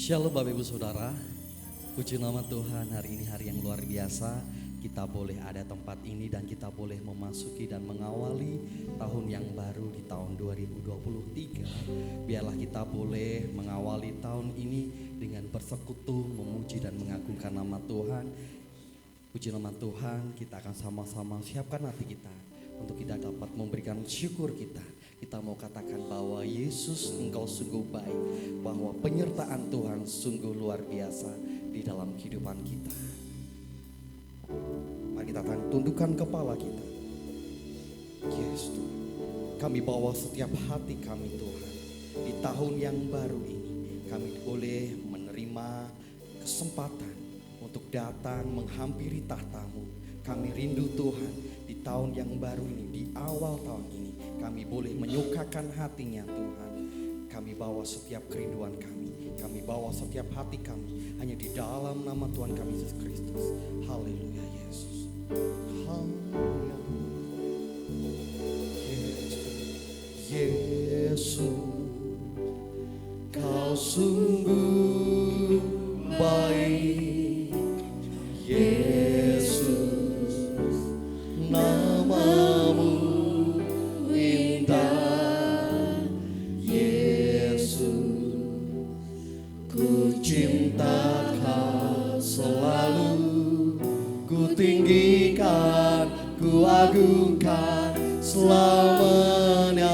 Shalom Bapak Ibu Saudara, puji nama Tuhan, hari ini hari yang luar biasa. Kita boleh ada tempat ini dan kita boleh memasuki dan mengawali tahun yang baru di tahun 2023. Biarlah kita boleh mengawali tahun ini dengan bersekutu, memuji dan mengagungkan nama Tuhan. Puji nama Tuhan, kita akan sama-sama siapkan hati kita untuk kita dapat memberikan syukur kita. Kita mau katakan bahwa Yesus, Engkau sungguh baik, bahwa penyertaan Tuhan sungguh luar biasa di dalam kehidupan kita. Mari kita akan tundukkan kepala kita. Yes Tuhan, kami bawa setiap hati kami Tuhan. Di tahun yang baru ini kami boleh menerima kesempatan untuk datang menghampiri tahta-Mu. Kami rindu Tuhan di tahun yang baru ini, di awal tahun ini kami boleh menyukakan hatinya Tuhan. Kami bawa setiap kerinduan kami bawa setiap hati kami hanya di dalam nama Tuhan kami Yesus Kristus. Haleluya Yesus. Haleluya. Yesus, Kau sungguh baik. Yesus, nama-Mu indah. Yesus, ku cinta Kau selalu, ku tinggikan, ku agungkan selamanya.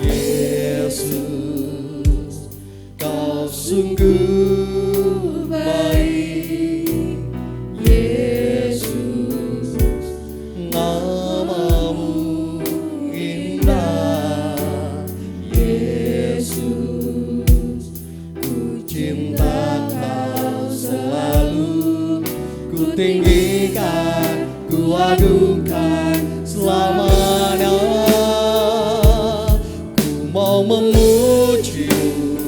Yesus, Kau sungguh baik. Yesus, nama-Mu indah. Yesus, ku cinta Kau selalu, ku tinggikan, ku agungkan selamanya. Ku mau memuji-Mu,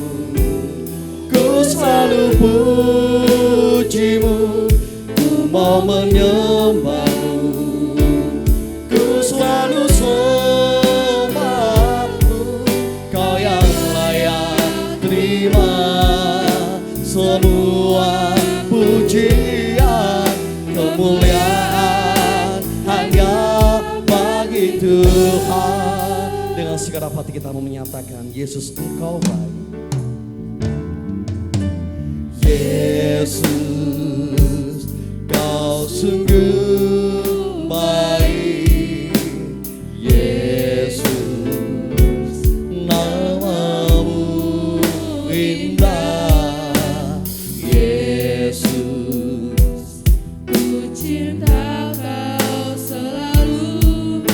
ku selalu puji-Mu. Ku mau menyembah-Mu, ku selalu sembah-Mu. Kau yang layak terima semua pujian, kemuliaan hanya bagi Tuhan. Dengan segenap hati kita mau menyatakan, Yesus Engkau baik. Yesus, Kau sungguh baik. Yesus, nama-Mu indah. Yesus, Ku cinta Kau selalu,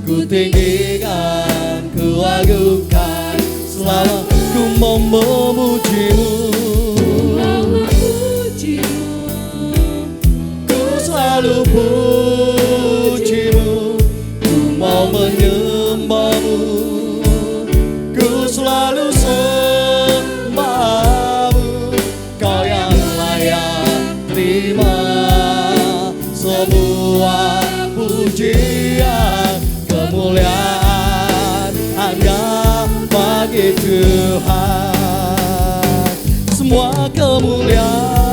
ku tinggikan, ku agungkan selama. Ku mau memuji-Mu, mau memuji-Mu. ku selalu puji-Mu. Ku mau menyembah-Mu, ku selalu sembah-Mu. Kau yang layak terima semua pujian, kemuliaan hanya bagi Tuhan. Semua kemuliaan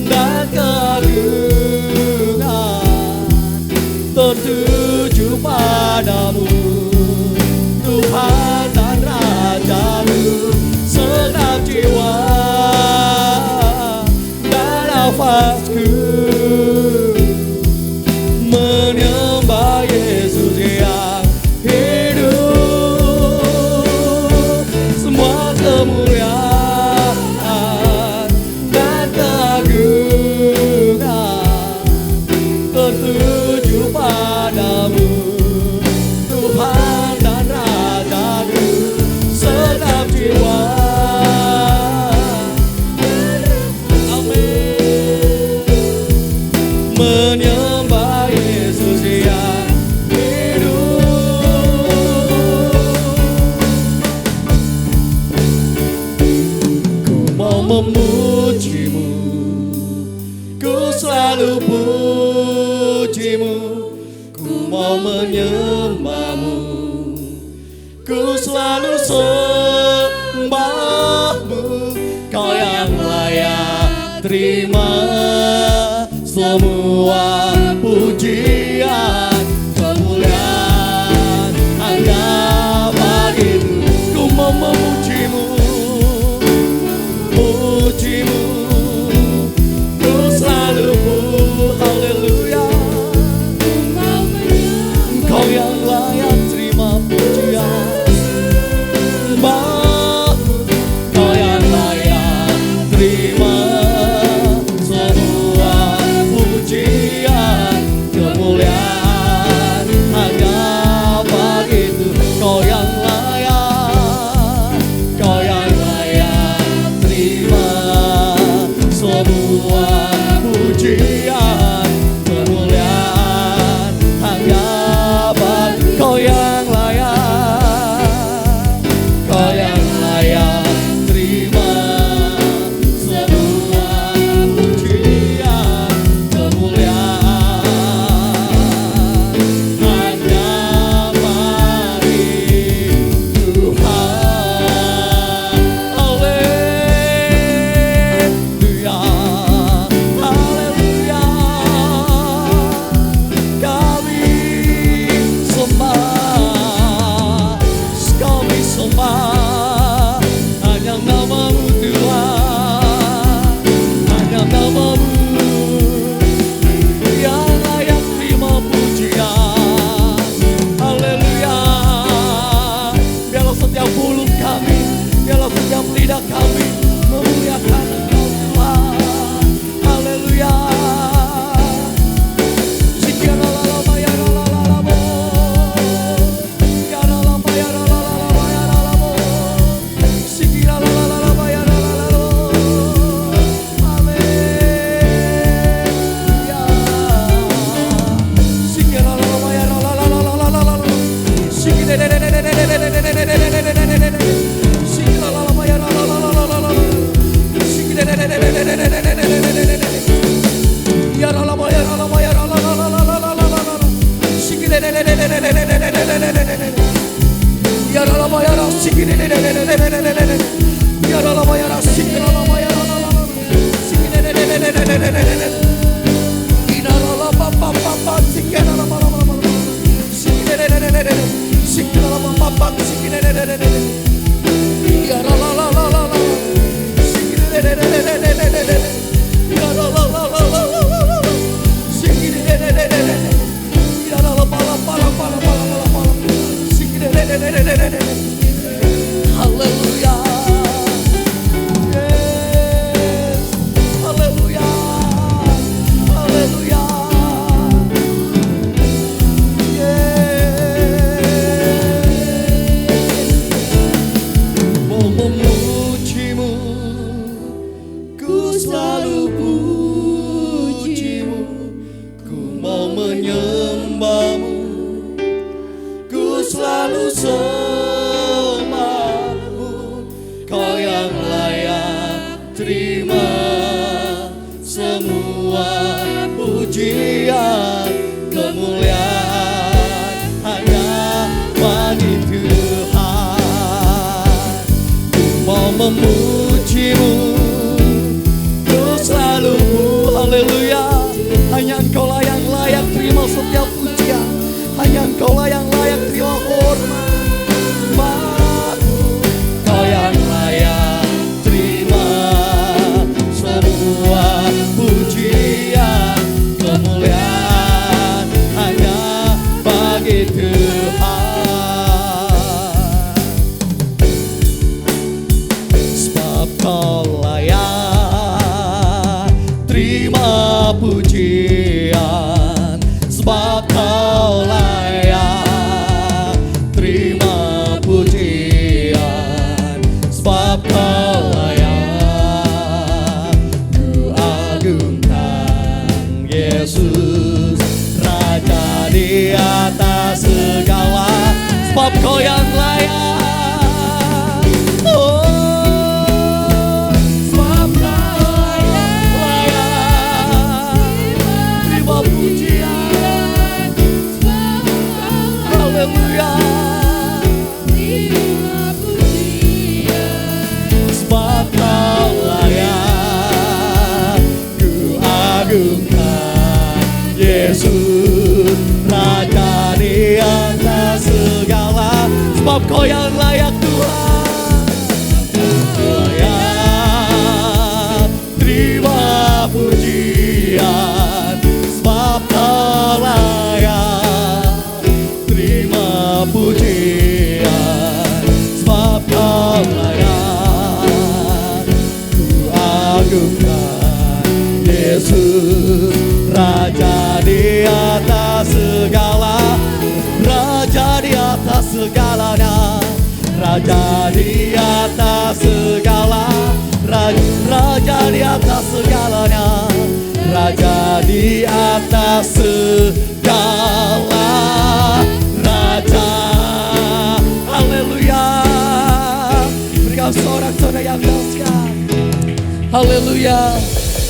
dan keagungan tertuju padamu, Tuhan dan Raja-Mu. Segenap jiwa dan nafasku menyembah Yesus yang hidup. Semua kemuliaan dan keagungan tertuju padamu, Tuhan dan Raja-Ku. Segenap jiwa, amin, menyembah Yesus yang hidup. Ku mau memuji-Mu, ku selalu puji-Mu. Ku mau menyembah-Mu, ku selalu sembahmu. Kau yang layak terima semua pujian, kemuliaan hanya bagimu. Ku mau memujimu, pujimu, ku selalu haleluya. Kau yang layak terima pujian, kau yang layak terima semua pujian, kemuliaan hanya bagimu. Kau yang layak, kau yang layak terima semua pujian, kemuliaan hanya bagimu. Kau yang layak, kau yang layak terima semua pujian, kemuliaan hanya bagi Tuhan. Haleluya, haleluya. Kami sembah hanya namamu Tuhan, hanya namamu yang layak terima pujian. Haleluya. Biarlah setiap mulut kami, biarlah setiap lidah kami memuliakan Engkau Tuhan. Haleluya. Haleluya. Yes. Haleluya. Haleluya. Yes. Mau memujimu, ku selalu pujimu. Ku mau menyembahmu, ku selalu Kau yang layak terima semua pujian, kemuliaan hanya bagi Tuhan. Ku mau memujimu, ku selalu haleluya. Hanya Engkau lah yang layak terima setiap pujian, hanya Engkau lah yang layak terima hormat. Kau yang layak terima semua pujian, kemuliaan hanya bagi Tuhan. Sebab Kau layak terima pujian, sebab Kau layak terima pujian, sebab Kau layak ku agungkan Yesus, Raja di atas segala. Sebab Kau yang layak, oh, sebab Kau layak terima pujian. Haleluya. Sebab Kau yang layak Tuhan, layak terima pujian. Sebab Kau layak terima pujian. Sebab Kau layak ku agungkan. Yesus Raja di atas segala, Raja di atas segalanya, Raja di atas segala, Raja di atas segalanya, Raja di atas segala, Raja. Haleluya. Berikan sorak-sorai yang dahsyat. Haleluya.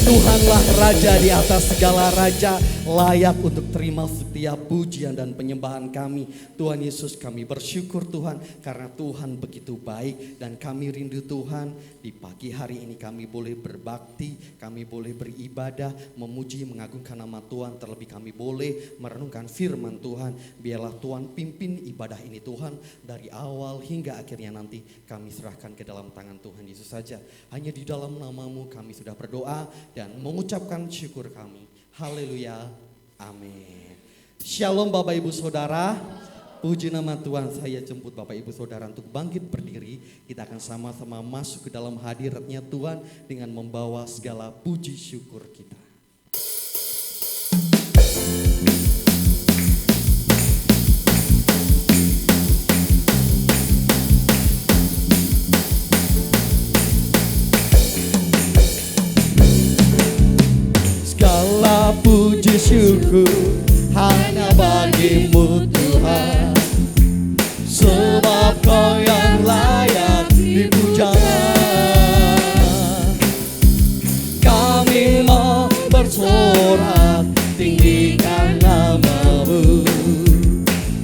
Tuhanlah Raja di atas segala raja, layak untuk terima setiap pujian dan penyembahan kami. Tuhan Yesus, kami bersyukur Tuhan karena Tuhan begitu baik, dan kami rindu Tuhan di pagi hari ini kami boleh berbakti, kami boleh beribadah, memuji, mengagungkan nama Tuhan. Terlebih kami boleh merenungkan firman Tuhan. Biarlah Tuhan pimpin ibadah ini Tuhan, dari awal hingga akhirnya nanti kami serahkan ke dalam tangan Tuhan Yesus saja. Hanya di dalam nama-Mu kami sudah berdoa dan mengucapkan syukur kami. Haleluya, amin. Shalom Bapak Ibu Saudara, puji nama Tuhan. Saya jemput Bapak Ibu Saudara untuk bangkit berdiri. Kita akan sama-sama masuk ke dalam hadirat-Nya Tuhan dengan membawa segala puji syukur kita. Segala puji syukur hanya bagi-Mu Tuhan, sebab Kau yang layak dipuja. Kami mau bersorak tinggikan nama-Mu.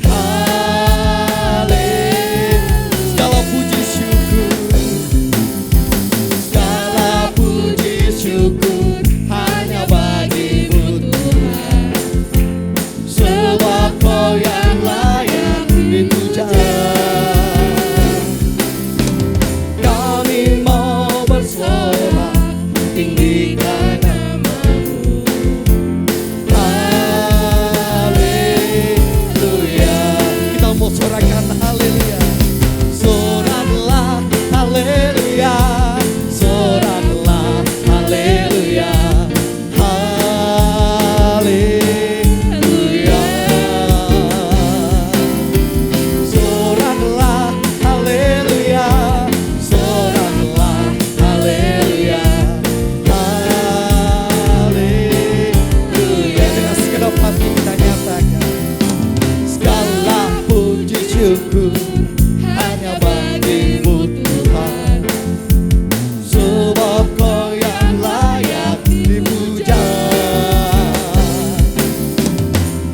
Haleluya. Segala puji syukur, segala puji syukur hanya bagi-Mu Tuhan, sebab Kau yang layak dipuja. Kami mau bersorak tinggikan nama-Mu. Haleluya. Kita mau sorakan haleluya. Soraklah haleluya, soraklah haleluya. Haleluya. Soraklah haleluya, soraklah haleluya. Haleluya. Dengan segenap hati kita nyatakan, segala puji syukur hanya bagi-Mu Tuhan, sebab Kau yang layak dipuja.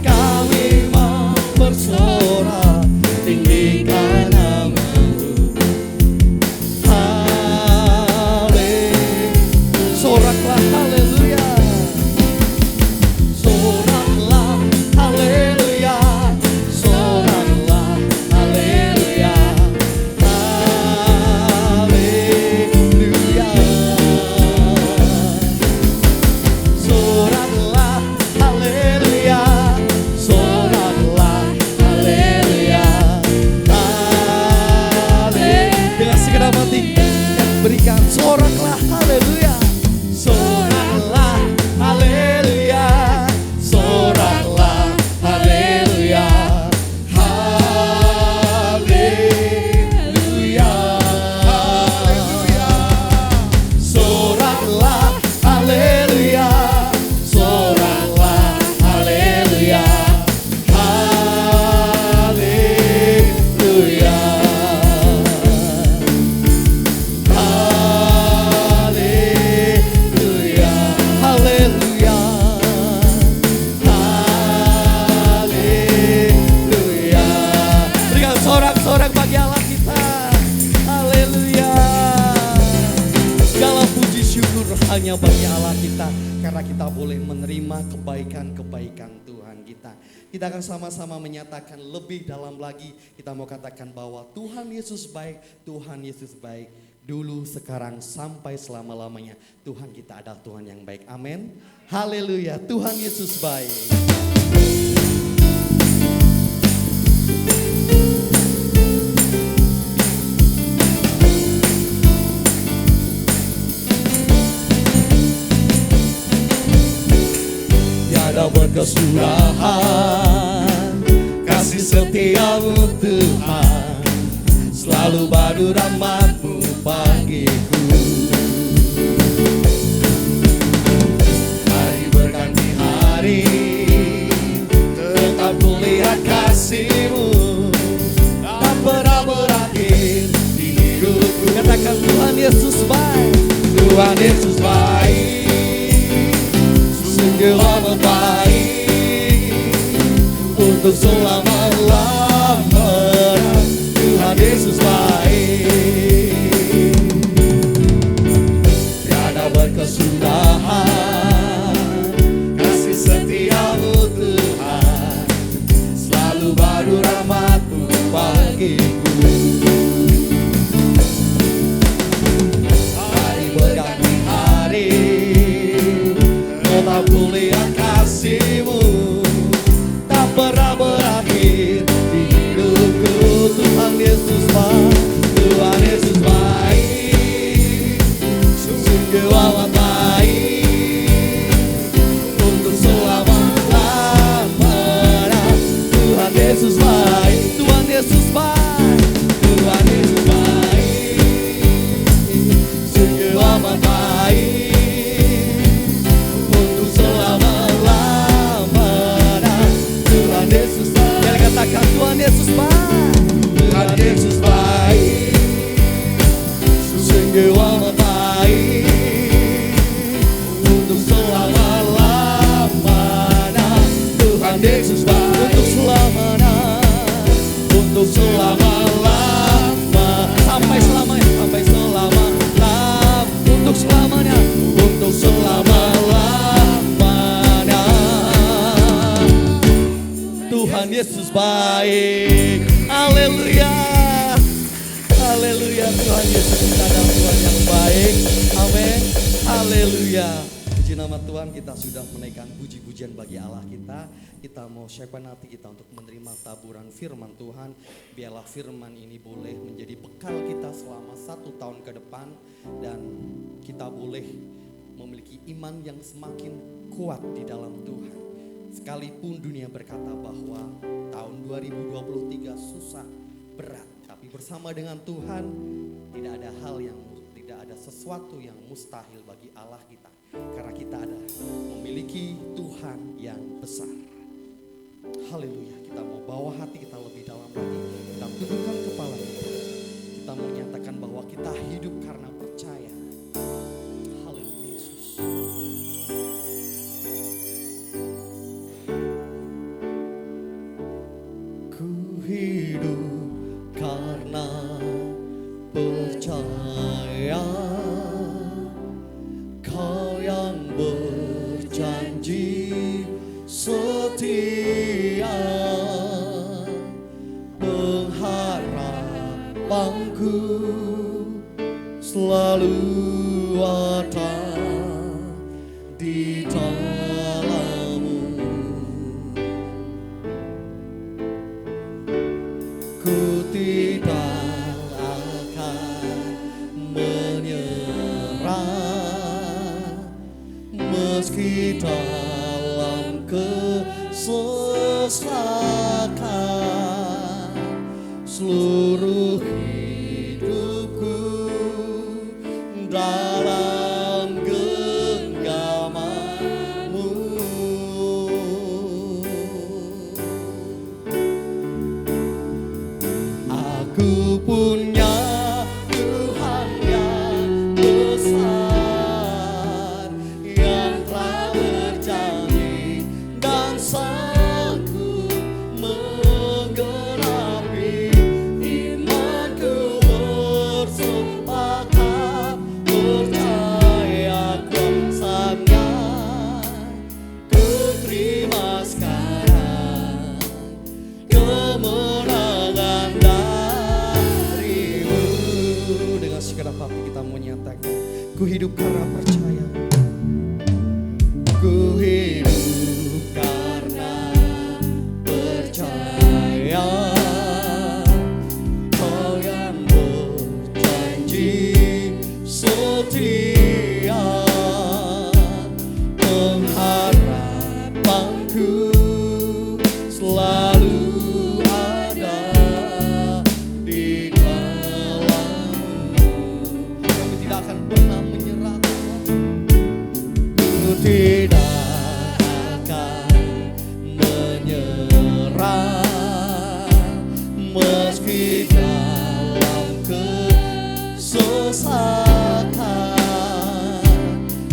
Kami mau bersorak tinggikan nama-Mu. Haleluya. Soraklah haleluya, soraklah haleluya, soraklah haleluya. indahnya bagi Allah kita karena kita boleh menerima kebaikan-kebaikan Tuhan kita. Kita akan sama-sama menyatakan lebih dalam lagi. Kita mau katakan bahwa Tuhan Yesus baik, Tuhan Yesus baik. Dulu, sekarang, sampai selama-lamanya. Tuhan kita adalah Tuhan yang baik. Amin. Haleluya. Tuhan Yesus baik. Tiada berkesudahan kasih setiamu Tuhan, selalu baru rahmat-Mu bagiku. Hari berganti hari, tetap kulihat kasih-Mu, tak pernah berakhir di hidupku. Katakan Tuhan Yesus baik, Tuhan Yesus baik, sungguh amat baik, untuk selama-lamanya. Tuhan Yesus baik, tiada berkesudahan kasih setia-Mu Tuhan, selalu baru rahmat-Mu bagiku. Hari berganti hari, tetap kulihat kasih-Mu, tak pernah berakhir di hidupku. Tuhan Yesus baik, Tuhan Yesus baik, sungguh amat baik, untuk selama-lamanya. Tuhan Yesus baik, Tuhan Yesus baik, Tuhan Yesus baik, sungguh amat baik, untuk selama-lamanya. Tuhan Yesus baik. Jangan katakan Tuhan Yesus baik, Tuhan Yesus baik, sungguh amat baik, untuk selama-lamanya. Tuhan Yesus baik, untuk selamanya, untuk selama-lama, sampai selamanya, sampai selama-lamanya, untuk selamanya, untuk selama-lamanya. Tuhan Yesus baik. Haleluya, haleluya. Tuhan Yesus kita adalah Tuhan yang baik. Amin. Haleluya. Puji nama Tuhan, kita sudah menaikkan puji-pujian bagi Allah kita. Kita mau siapkan hati kita untuk menerima taburan firman Tuhan. Biarlah firman ini boleh menjadi bekal kita selama 1 tahun ke depan, dan kita boleh memiliki iman yang semakin kuat di dalam Tuhan. Sekalipun dunia berkata bahwa tahun 2023 susah, berat, tapi bersama dengan Tuhan tidak ada sesuatu yang mustahil bagi Allah kita, karena kita ada memiliki Tuhan yang besar. Haleluya. Kita mau bawa hati kita lebih dalam lagi. Kita tundukkan kepala kita mau nyatakan bahwa kita hidup karena percaya. Haleluya Yesus. Ku hidup karena percaya, Kau yang berjanji setia, pengharapanku selalu ada di dalam-Mu. Ku tidak akan menyerah, meski dalam kesesakan. Seluruh hidupku dalam tapi kita mau nyatakan, ku hidup karena percaya. Ku hidup karena percaya. Kau yang berjanji setia, pengharapanku selalu ada di dalam-Mu. Kami tidak akan pernah menyerah, ku tidak akan menyerah meski dalam kesesakan.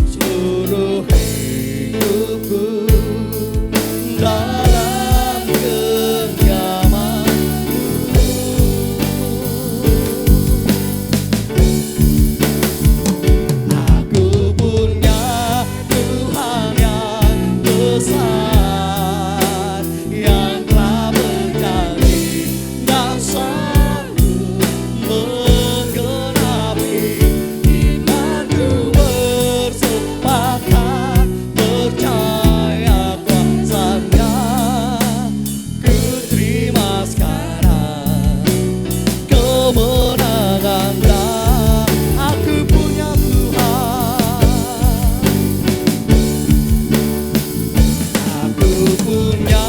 Seluruh hidupku dalam genggaman-Mu. Aku punya Tuhan yang besar, yang telah berjanji dan sanggup menggenapi. Imanku bersepakat percaya kuasa-Nya. Ku terima sekarang kemenangan-Nya. Aku punya Tuhan, aku punya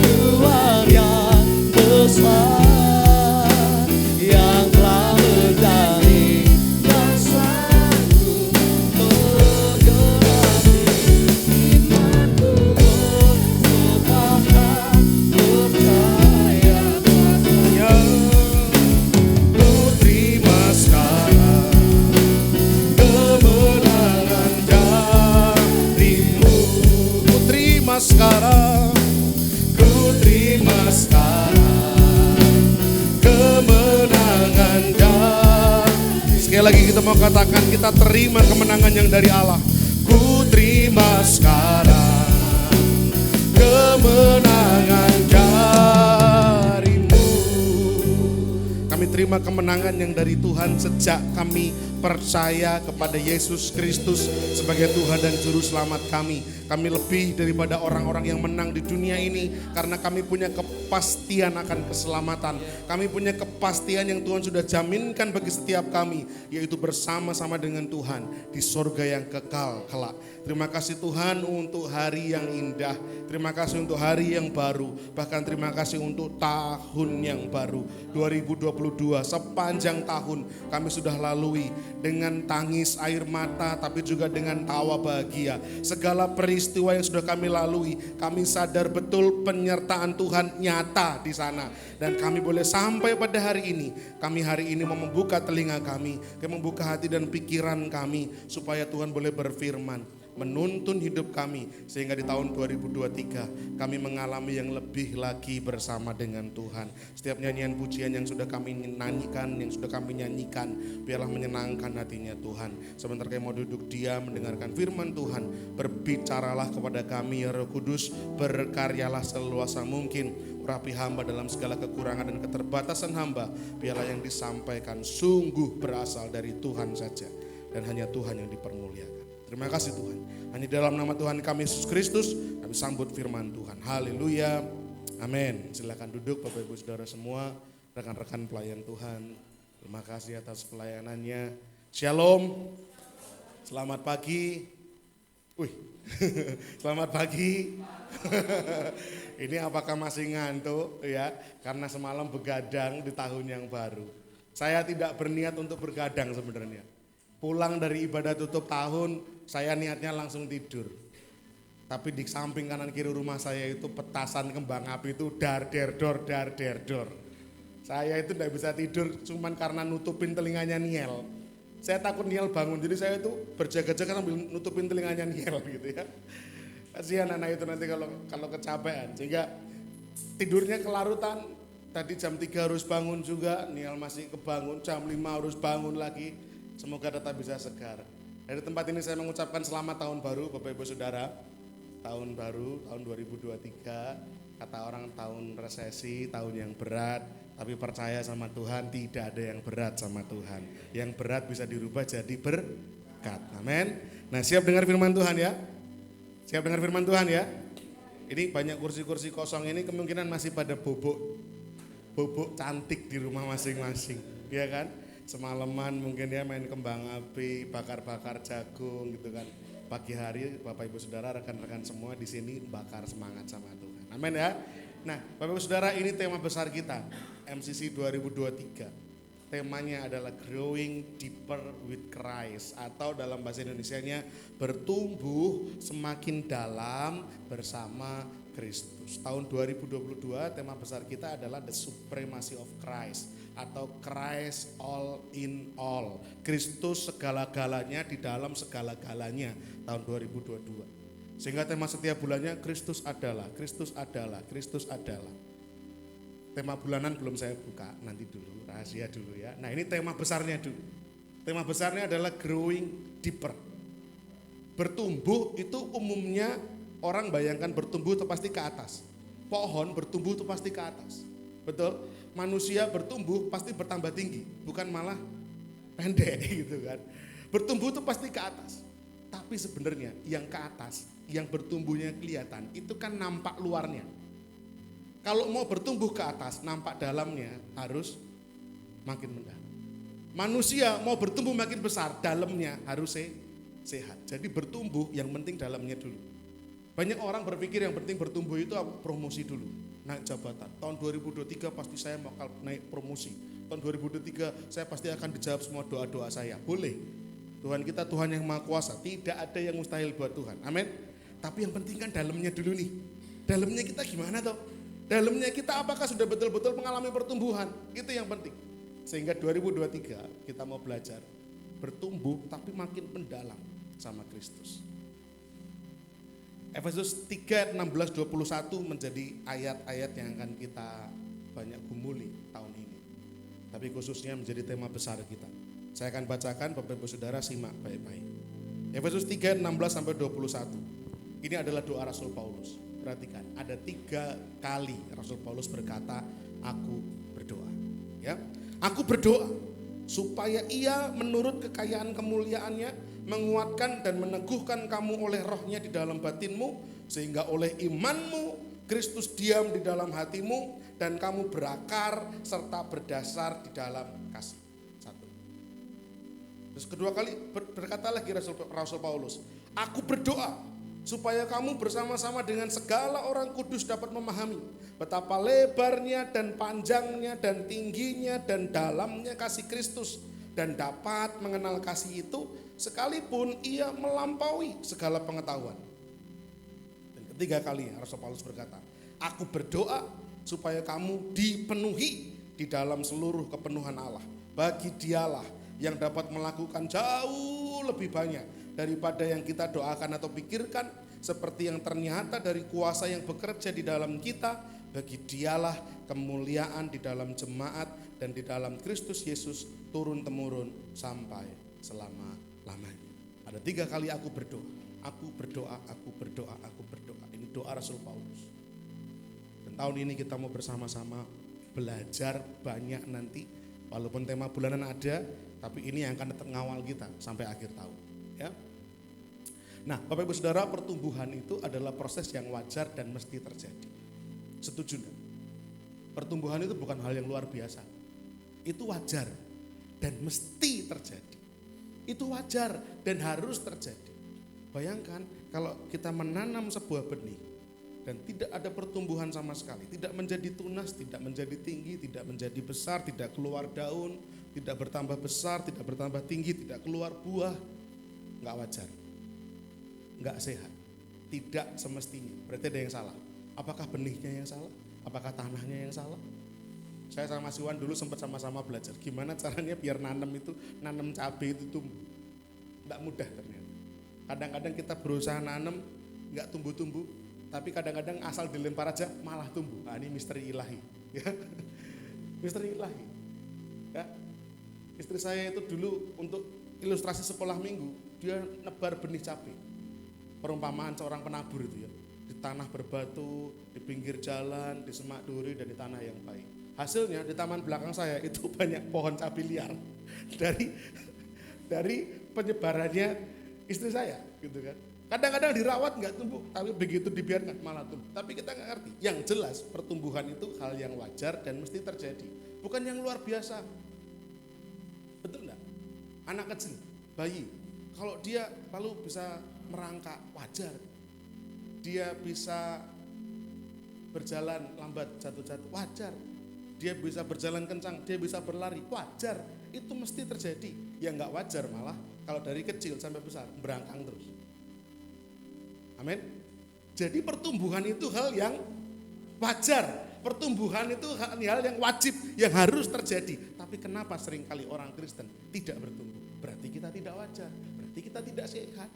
Tuhan yang besar, yang telah berjanji dan sanggup menggenapi. Imanku bersepakat percaya kuasa-Nya. Ku terima sekarang kemenangan darimu. Ku terima sekarang, ku terima sekarang kemenangan dari. Sekali lagi kita mau katakan, kita terima kemenangan yang dari Allah. Ku terima sekarang kemenangan darimu. Kami terima kemenangan yang dari Tuhan sejak kami percaya kepada Yesus Kristus sebagai Tuhan dan Juru Selamat kami. Kami lebih daripada orang-orang yang menang di dunia ini karena kami punya kepastian akan keselamatan. Kami punya kepastian yang Tuhan sudah jaminkan bagi setiap kami, yaitu bersama-sama dengan Tuhan di sorga yang kekal kelak. Terima kasih Tuhan untuk hari yang indah. Terima kasih untuk hari yang baru. Bahkan terima kasih untuk tahun yang baru 2022. Sepanjang tahun kami sudah lalui dengan tangis air mata, tapi juga dengan tawa bahagia. Segala peristiwa yang sudah kami lalui, kami sadar betul penyertaan Tuhan nyata di sana. Dan kami boleh sampai pada hari ini. Kami hari ini mau membuka telinga kami membuka hati dan pikiran kami, supaya Tuhan boleh berfirman, menuntun hidup kami, sehingga di tahun 2023 kami mengalami yang lebih lagi bersama dengan Tuhan. Setiap nyanyian pujian yang sudah kami nyanyikan, biarlah menyenangkan hatinya Tuhan. Sebentar kami mau duduk diam mendengarkan firman Tuhan. Berbicaralah kepada kami ya Roh Kudus, berkaryalah seluasa mungkin, urapi hamba dalam segala kekurangan dan keterbatasan hamba. Biarlah yang disampaikan sungguh berasal dari Tuhan saja, dan hanya Tuhan yang dipermuliakan. Terima kasih Tuhan. Hanya dalam nama Tuhan kami Yesus Kristus kami sambut firman Tuhan. Haleluya. Amin. Silakan duduk Bapak Ibu Saudara semua, rekan-rekan pelayan Tuhan. Terima kasih atas pelayanannya. Shalom. Selamat pagi. Selamat pagi. Ini apakah masih ngantuk ya? Karena semalam begadang di tahun yang baru. Saya tidak berniat untuk bergadang sebenarnya. Pulang dari ibadah tutup tahun, saya niatnya langsung tidur. Tapi di samping kanan kiri rumah saya itu petasan kembang api itu dar der dor. Saya itu tidak bisa tidur cuman karena nutupin telinganya Niel. Saya takut Niel bangun, jadi saya itu berjaga-jaga sambil nutupin telinganya Niel gitu ya. Kasihan anak itu nanti kalau kecapean, sehingga tidurnya kelarutan. Tadi jam 3 harus bangun juga, Niel masih kebangun, jam 5 harus bangun lagi. Semoga tetap bisa segar. Dari tempat ini saya mengucapkan selamat tahun baru Bapak Ibu Saudara. Tahun baru, tahun 2023. Kata orang tahun resesi, tahun yang berat, tapi percaya sama Tuhan tidak ada yang berat sama Tuhan. Yang berat bisa dirubah jadi berkat. Amin. Nah, siap dengar firman Tuhan ya? Siap dengar firman Tuhan ya? Ini banyak kursi-kursi kosong ini kemungkinan masih pada bobok cantik di rumah masing-masing, ya kan? Semalaman mungkin ya main kembang api, bakar-bakar jagung gitu kan. Pagi hari Bapak Ibu Saudara, rekan-rekan semua di sini bakar semangat sama Tuhan. Amin ya. Nah, Bapak Ibu Saudara, ini tema besar kita MCC 2023. Temanya adalah Growing Deeper with Christ, atau dalam bahasa Indonesianya bertumbuh semakin dalam bersama Kristus. Tahun 2022 tema besar kita adalah The Supremacy of Christ, atau Christ all in all. Kristus segala-galanya di dalam segala-galanya tahun 2022. Sehingga tema setiap bulannya Kristus adalah, Kristus adalah, Kristus adalah. Tema bulanan belum saya buka, nanti dulu, rahasia dulu ya. Nah, ini tema besarnya dulu. Tema besarnya adalah growing deeper. Bertumbuh itu umumnya orang bayangkan bertumbuh itu pasti ke atas. Pohon bertumbuh itu pasti ke atas. Betul? Manusia bertumbuh pasti bertambah tinggi, bukan malah pendek gitu kan. Bertumbuh itu pasti ke atas. Tapi sebenarnya yang ke atas, yang bertumbuhnya kelihatan, itu kan nampak luarnya. Kalau mau bertumbuh ke atas, nampak dalamnya harus makin mendalam. Manusia mau bertumbuh makin besar, dalamnya harus sehat. Jadi bertumbuh yang penting dalamnya dulu. Banyak orang berpikir yang penting bertumbuh itu promosi dulu, naik jabatan. Tahun 2023 pasti saya bakal naik promosi. Tahun 2023 saya pasti akan dijawab semua doa-doa saya. Boleh. Tuhan kita Tuhan yang Maha Kuasa, tidak ada yang mustahil buat Tuhan. Amin. Tapi yang penting kan dalamnya dulu nih. Dalamnya kita gimana toh? Dalamnya kita apakah sudah betul-betul mengalami pertumbuhan? Itu yang penting. Sehingga 2023 kita mau belajar bertumbuh tapi makin mendalam sama Kristus. Efesus 3 16 21 menjadi ayat-ayat yang akan kita banyak gumuli tahun ini. Tapi khususnya menjadi tema besar kita. Saya akan bacakan, Bapak Ibu Saudara simak baik-baik. Efesus 3 16 sampai 21. Ini adalah doa Rasul Paulus. Perhatikan, ada 3 kali Rasul Paulus berkata, aku berdoa. Ya, aku berdoa supaya ia menurut kekayaan kemuliaannya menguatkan dan meneguhkan kamu oleh rohnya di dalam batinmu, sehingga oleh imanmu Kristus diam di dalam hatimu dan kamu berakar serta berdasar di dalam kasih. Satu. Terus kedua kali berkata lagi Rasul Paulus, aku berdoa supaya kamu bersama-sama dengan segala orang kudus dapat memahami betapa lebarnya dan panjangnya dan tingginya dan dalamnya kasih Kristus, dan dapat mengenal kasih itu sekalipun ia melampaui segala pengetahuan. Dan ketiga kali Rasul Paulus berkata, aku berdoa supaya kamu dipenuhi di dalam seluruh kepenuhan Allah. Bagi Dialah yang dapat melakukan jauh lebih banyak daripada yang kita doakan atau pikirkan, seperti yang ternyata dari kuasa yang bekerja di dalam kita. Bagi Dialah kemuliaan di dalam jemaat dan di dalam Kristus Yesus turun-temurun sampai selama-lamanya. Ada 3 kali aku berdoa. Aku berdoa, aku berdoa, aku berdoa. Ini doa Rasul Paulus. Dan tahun ini kita mau bersama-sama belajar banyak nanti. Walaupun tema bulanan ada, tapi ini yang akan tetap ngawal kita sampai akhir tahun. Ya. Nah, Bapak Ibu Saudara, pertumbuhan itu adalah proses yang wajar dan mesti terjadi. Setuju enggak? Pertumbuhan itu bukan hal yang luar biasa. Itu wajar dan mesti terjadi. Itu wajar dan harus terjadi. Bayangkan kalau kita menanam sebuah benih dan tidak ada pertumbuhan sama sekali, tidak menjadi tunas, tidak menjadi tinggi, tidak menjadi besar, tidak keluar daun, tidak bertambah besar, tidak bertambah tinggi, tidak keluar buah, enggak wajar. Enggak sehat, tidak semestinya. Berarti ada yang salah. Apakah benihnya yang salah? Apakah tanahnya yang salah? Saya sama Mas Iwan dulu sempat sama-sama belajar gimana caranya biar nanam cabai itu tumbuh. Enggak mudah ternyata. Kadang-kadang kita berusaha nanam enggak tumbuh-tumbuh, tapi kadang-kadang asal dilempar aja malah tumbuh. Nah, ini misteri ilahi. Ya. Misteri ilahi. Ya. Istri saya itu dulu untuk ilustrasi sekolah minggu, dia nebar benih cabai. Perumpamaan seorang penabur itu ya, tanah berbatu, di pinggir jalan, di semak duri, dan di tanah yang baik. Hasilnya di taman belakang saya itu banyak pohon cabai liar dari penyebarannya istri saya, gitu kan. Kadang-kadang dirawat nggak tumbuh, tapi begitu dibiarkan malah tumbuh. Tapi kita nggak ngerti. Yang jelas pertumbuhan itu hal yang wajar dan mesti terjadi, bukan yang luar biasa. Betul nggak? Anak kecil, bayi, kalau dia lalu bisa merangkak, wajar. Dia bisa berjalan lambat, jatuh-jatuh, wajar. Dia bisa berjalan kencang, dia bisa berlari, wajar. Itu mesti terjadi. Yang nggak wajar malah kalau dari kecil sampai besar berangkang terus. Amin. Jadi pertumbuhan itu hal yang wajar. Pertumbuhan itu hal yang wajib, yang harus terjadi. Tapi kenapa seringkali orang Kristen tidak bertumbuh? Berarti kita tidak wajar, berarti kita tidak sehat.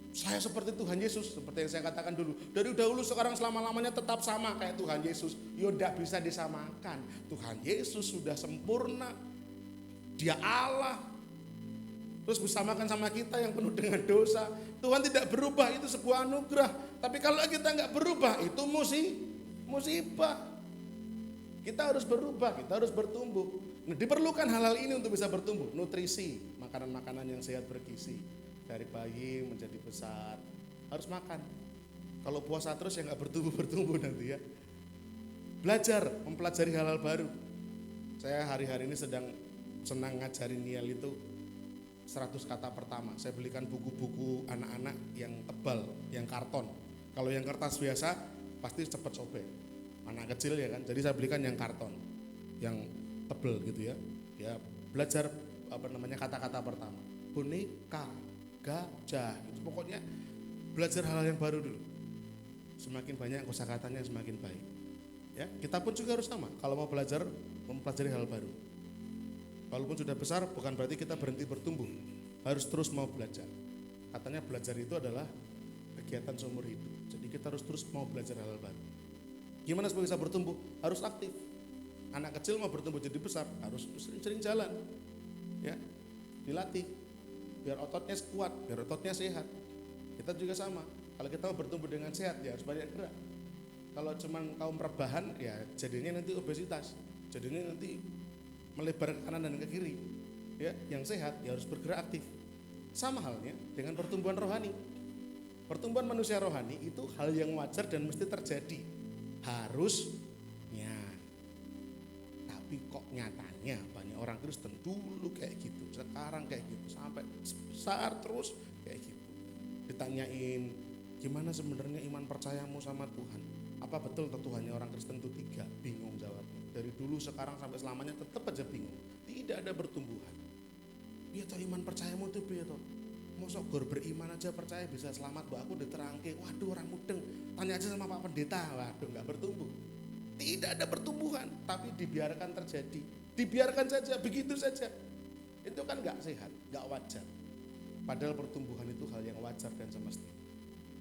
Saya seperti Tuhan Yesus, seperti yang saya katakan dulu. Dari dahulu sekarang selama-lamanya tetap sama kayak Tuhan Yesus. Ya tidak bisa disamakan. Tuhan Yesus sudah sempurna. Dia Allah. Terus bersamakan sama kita yang penuh dengan dosa. Tuhan tidak berubah, itu sebuah anugerah. Tapi kalau kita nggak berubah, itu musibah. Kita harus berubah, kita harus bertumbuh. Nah, diperlukan hal-hal ini untuk bisa bertumbuh. Nutrisi, makanan-makanan yang sehat bergizi. Dari bayi menjadi besar, harus makan. Kalau puasa terus ya nggak bertumbuh nanti ya. Belajar, mempelajari hal-hal baru. Saya hari-hari ini sedang senang ngajarin Niel itu 100 kata pertama. Saya belikan buku-buku anak-anak yang tebal, yang karton. Kalau yang kertas biasa pasti cepat sobek. Anak kecil ya kan, jadi saya belikan yang karton, yang tebal gitu ya. Ya belajar kata-kata pertama. Boneka, gajah, itu pokoknya belajar hal yang baru dulu. Semakin banyak kosakatanya semakin baik. Ya, kita pun juga harus sama. Kalau mau belajar, mempelajari hal baru. Walaupun sudah besar, bukan berarti kita berhenti bertumbuh. Harus terus mau belajar. Katanya belajar itu adalah kegiatan seumur hidup. Jadi kita harus terus mau belajar hal baru. Gimana supaya bisa bertumbuh? Harus aktif. Anak kecil mau bertumbuh jadi besar, harus sering-sering jalan. Ya, dilatih. Biar ototnya kuat, biar ototnya sehat. Kita juga sama. Kalau kita mau bertumbuh dengan sehat, ya harus banyak gerak. Kalau cuman kaum rebahan, ya jadinya nanti obesitas. Jadinya nanti melebar ke kanan dan ke kiri. Ya, yang sehat ya harus bergerak aktif. Sama halnya dengan pertumbuhan rohani. Pertumbuhan manusia rohani itu hal yang wajar dan mesti terjadi. Harusnya. Tapi kok nyatanya banyak orang Kristen dulu kayak gitu, sekarang kayak gitu, sampai besar terus kayak gitu. Ditanyain, gimana sebenarnya iman percayamu sama Tuhan? Apa betul Tuhannya orang Kristen itu 3? Bingung jawabnya. Dari dulu sekarang sampai selamanya tetap aja bingung. Tidak ada pertumbuhan. Iya toh iman percayamu itu piye toh? Mosok gor beriman aja percaya bisa selamat, mbak aku diterangke. Waduh orang mudeng. Tanya aja sama Pak Pendeta. Waduh enggak bertumbuh. Tidak ada pertumbuhan, tapi dibiarkan terjadi. Dibiarkan saja, begitu saja. Itu kan enggak sehat, enggak wajar. Padahal pertumbuhan itu hal yang wajar dan semestinya.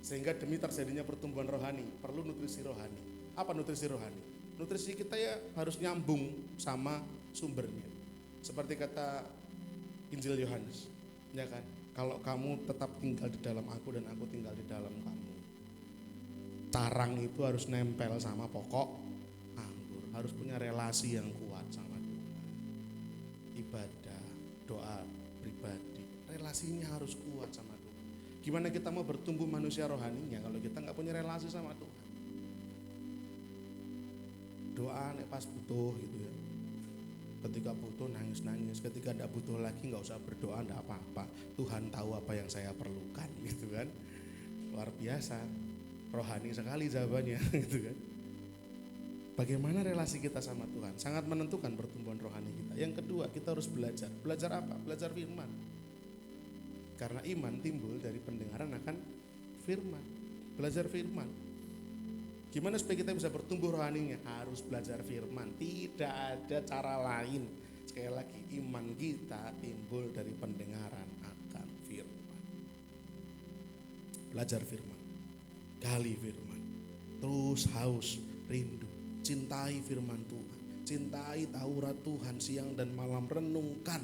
Sehingga demi terjadinya pertumbuhan rohani, perlu nutrisi rohani. Apa nutrisi rohani? Nutrisi kita ya harus nyambung sama sumbernya. Seperti kata Injil Yohanes, ya kan? Kalau kamu tetap tinggal di dalam aku dan aku tinggal di dalam kamu. Carang itu harus nempel sama pokok anggur, harus punya relasi yang kuat sama Tuhan. Ibadah, doa pribadi, relasinya harus kuat sama Tuhan. Gimana kita mau bertumbuh manusia rohaninya kalau kita nggak punya relasi sama Tuhan? Doa nek pas butuh gitu ya. Ketika butuh nangis-nangis, ketika tidak butuh lagi nggak usah berdoa, tidak apa-apa. Tuhan tahu apa yang saya perlukan, gitu kan? Luar biasa, rohani sekali jawabannya, gitu kan? Bagaimana relasi kita sama Tuhan sangat menentukan pertumbuhan rohani kita. Yang kedua, kita harus belajar. Belajar apa? Belajar firman. Karena iman timbul dari pendengaran akan firman. Belajar firman. Gimana supaya kita bisa bertumbuh rohaninya? Harus belajar firman. Tidak ada cara lain. Sekali lagi, iman kita timbul dari pendengaran akan firman. Belajar firman. Gali firman. Terus haus, rindu. Cintai firman Tuhan. Cintai Taurat Tuhan siang dan malam, renungkan.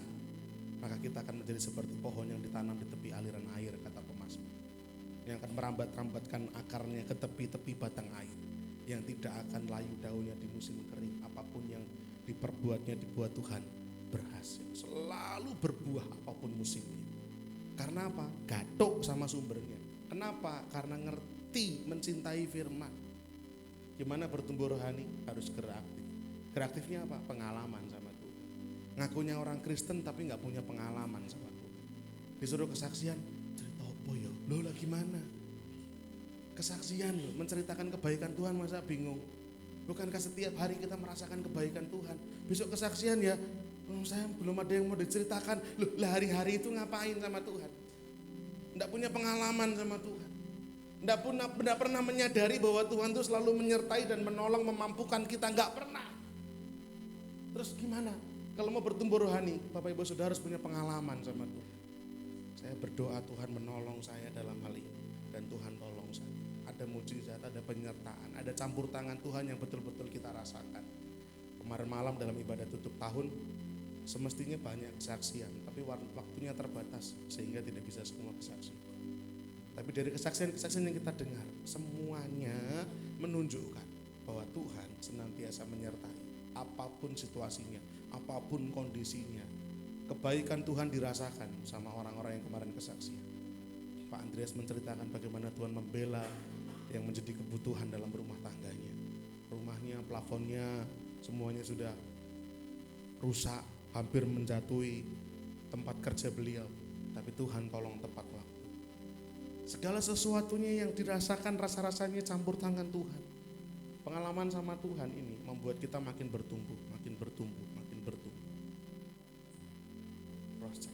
Maka kita akan menjadi seperti pohon yang ditanam di tepi aliran air, kata pemazmur. yang akan merambat-rambatkan akarnya ke tepi-tepi batang air, yang tidak akan layu daunnya di musim kering. Apapun yang dibuat Tuhan berhasil, selalu berbuah apapun musimnya. Karena apa? Gatok sama sumbernya. Kenapa? Karena ngerti, mencintai firman. Gimana bertumbuh rohani? Harus kreatif. Kreatifnya apa? Pengalaman sama Tuhan. Ngakunya orang Kristen tapi nggak punya pengalaman sama Tuhan. Disuruh kesaksian, cerita apa ya? Lo lah gimana? Kesaksian lo, menceritakan kebaikan Tuhan, masa bingung? Bukankah setiap hari kita merasakan kebaikan Tuhan? Besok kesaksian ya, saya belum ada yang mau diceritakan. Loh, lah hari-hari itu ngapain sama Tuhan? Nggak punya pengalaman sama Tuhan. Nggak pernah menyadari bahwa Tuhan itu selalu menyertai dan menolong, memampukan kita. Nggak pernah. Terus gimana? Kalau mau bertumbuh rohani, Bapak Ibu Saudara harus punya pengalaman sama Tuhan. Saya berdoa Tuhan menolong saya dalam hal ini. Dan Tuhan tolong saya. Ada mujizat, ada penyertaan, ada campur tangan Tuhan yang betul-betul kita rasakan. Kemarin malam dalam ibadah tutup tahun, semestinya banyak kesaksian, tapi waktunya terbatas sehingga tidak bisa semua kesaksian. Tapi dari kesaksian-kesaksian yang kita dengar, semuanya menunjukkan bahwa Tuhan senantiasa menyertai apapun situasinya, apapun kondisinya. Kebaikan Tuhan dirasakan sama orang-orang yang kemarin kesaksian. Pak Andreas menceritakan bagaimana Tuhan membela yang menjadi kebutuhan dalam rumah tangganya. Rumahnya, plafonnya, semuanya sudah rusak, hampir menjatuhi tempat kerja beliau. Tapi Tuhan tolong tepat waktu. Segala sesuatunya yang dirasakan rasa-rasanya campur tangan Tuhan. Pengalaman sama Tuhan ini membuat kita makin bertumbuh, makin bertumbuh, makin bertumbuh. Proses.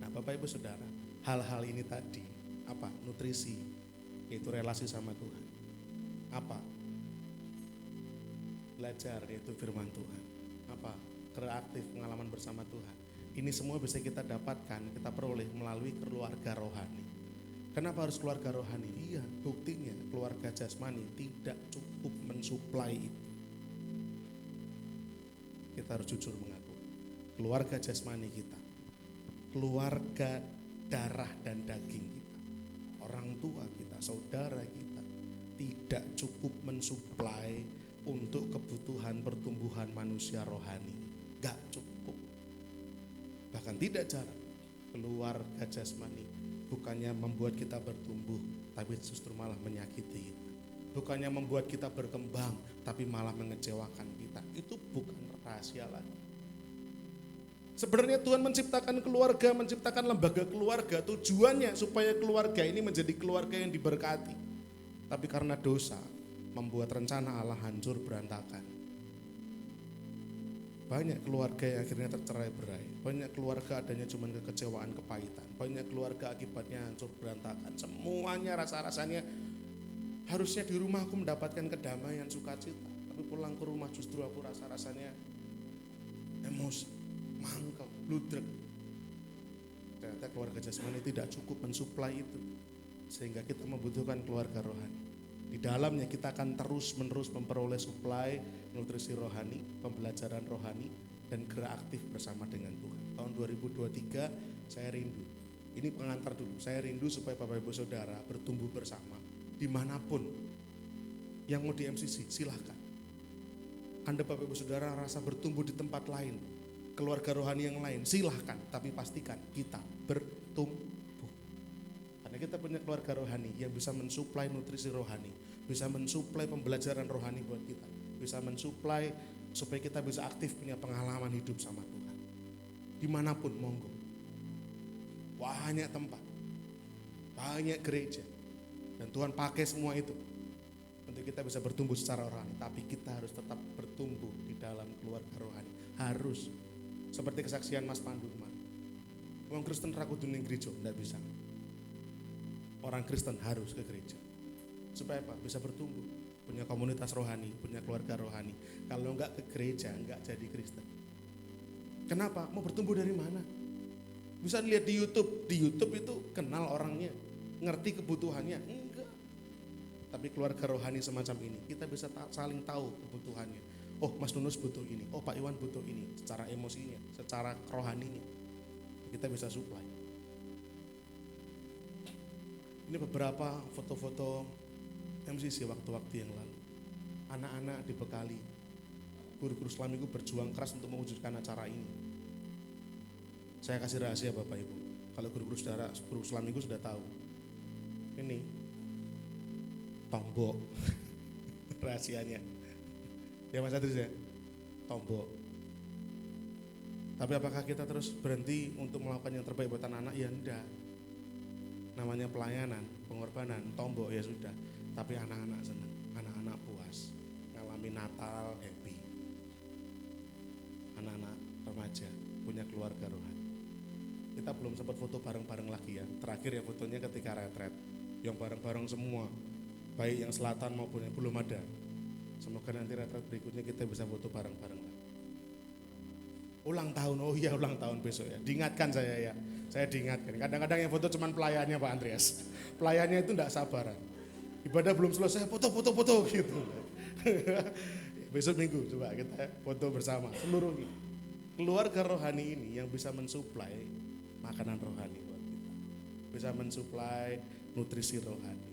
Nah, Bapak Ibu Saudara, hal-hal ini tadi, apa? Nutrisi, yaitu relasi sama Tuhan. Apa? Belajar, yaitu firman Tuhan. Apa? Kreatif, pengalaman bersama Tuhan. Ini semua bisa kita dapatkan, kita peroleh melalui keluarga rohani. Kenapa harus keluarga rohani? Iya, buktinya keluarga jasmani tidak cukup mensuplai itu. Kita harus jujur mengaku. Keluarga jasmani kita, keluarga darah dan daging kita, orang tua kita, saudara kita, tidak cukup mensuplai untuk kebutuhan pertumbuhan manusia rohani. Gak cukup. Bahkan tidak jarang keluarga jasmani bukannya membuat kita bertumbuh, tapi justru malah menyakiti kita. Bukannya membuat kita berkembang, tapi malah mengecewakan kita. Itu bukan rahasia lagi. Sebenarnya Tuhan menciptakan keluarga, menciptakan lembaga keluarga, tujuannya supaya keluarga ini menjadi keluarga yang diberkati. Tapi karena dosa, membuat rencana Allah hancur berantakan. Banyak keluarga yang akhirnya tercerai-berai. Banyak keluarga adanya cuma kekecewaan, kepahitan. Banyak keluarga akibatnya hancur berantakan. Semuanya rasa-rasanya harusnya di rumah aku mendapatkan kedamaian, sukacita. Tapi pulang ke rumah justru aku rasa-rasanya emosi, mangkel, ludrek. Ternyata keluarga jasmani tidak cukup mensuplai itu. Sehingga kita membutuhkan keluarga rohani. Di dalamnya kita akan terus-menerus memperoleh suplai nutrisi rohani, pembelajaran rohani, dan gerak aktif bersama dengan Tuhan. Tahun 2023 saya rindu, ini pengantar dulu, saya rindu supaya Bapak Ibu Saudara bertumbuh bersama dimanapun. Yang mau di MCC silahkan. Anda Bapak Ibu Saudara rasa bertumbuh di tempat lain, keluarga rohani yang lain, silahkan. Tapi pastikan kita bertumbuh. Karena kita punya keluarga rohani yang bisa mensuplai nutrisi rohani, bisa mensuplai pembelajaran rohani buat kita, bisa mensuplai supaya kita bisa aktif punya pengalaman hidup sama Tuhan. Dimanapun monggo. Banyak tempat, banyak gereja, dan Tuhan pakai semua itu untuk kita bisa bertumbuh secara rohani. Tapi kita harus tetap bertumbuh di dalam keluarga rohani. Harus. Seperti kesaksian Mas Pandu kemarin. Orang Kristen ragu dunia gereja, enggak bisa. Orang Kristen harus ke gereja. Supaya apa? Bisa bertumbuh. Punya komunitas rohani, punya keluarga rohani. Kalau enggak ke gereja, enggak jadi Kristen. Kenapa? Mau bertumbuh dari mana? Bisa lihat di YouTube. Di YouTube itu kenal orangnya. Ngerti kebutuhannya. Enggak. Tapi keluarga rohani semacam ini, kita bisa saling tahu kebutuhannya. Oh, Mas Nunus butuh ini. Oh, Pak Iwan butuh ini. Secara emosinya, secara rohaninya. Kita bisa supply. Ini beberapa foto-foto MCC waktu-waktu yang lalu. Anak-anak dibekali, guru-guru Islam itu berjuang keras untuk mewujudkan acara ini. Saya kasih rahasia Bapak Ibu, kalau guru-guru saudara, guru Islam itu sudah tahu. Ini tombok rahasianya. Ya Mas Adris ya, tombok. Tapi apakah kita terus berhenti untuk melakukan yang terbaik buat anak-anak? Ya enggak. Namanya pelayanan, pengorbanan, tombok ya sudah. Tapi anak-anak senang, anak-anak puas, ngalami Natal happy. Anak-anak remaja punya keluarga rohani. Kita belum sempat foto bareng-bareng lagi ya. Terakhir ya fotonya ketika retret, yang bareng-bareng semua, baik yang selatan maupun yang belum ada. Semoga nanti retret berikutnya kita bisa foto bareng-bareng lagi. Ulang tahun, oh iya ulang tahun besok ya. Diingatkan saya ya, saya diingatkan. Kadang-kadang yang foto cuman pelayannya Pak Andreas. Pelayannya itu enggak sabaran. Ibadah belum selesai, foto gitu. Besok minggu coba kita foto bersama seluruh keluarga rohani ini yang bisa mensuplai makanan rohani buat kita. Bisa mensuplai nutrisi rohani.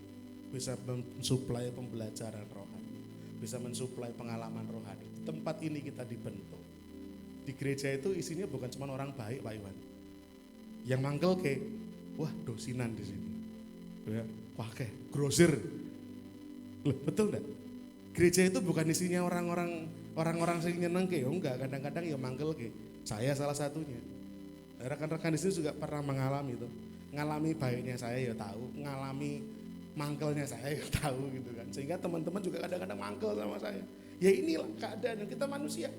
Bisa mensuplai pembelajaran rohani. Bisa mensuplai pengalaman rohani. Di tempat ini kita dibentuk. Di gereja itu isinya bukan cuma orang baik Pak Iwan. Yang mangkel ke, wah dosinan di sini. Ya, wah kayak grosir. Loh, betul enggak? Gereja itu bukan isinya orang-orang sing nyeneng ke, oh enggak, kadang-kadang ya mangkel ke. Saya salah satunya. Rekan-rekan di sini juga pernah mengalami itu. Ngalami baiknya saya ya tahu, ngalami mangkelnya saya ya tahu gitu kan. Sehingga teman-teman juga kadang-kadang mangkel sama saya. Ya inilah keadaan kita manusia.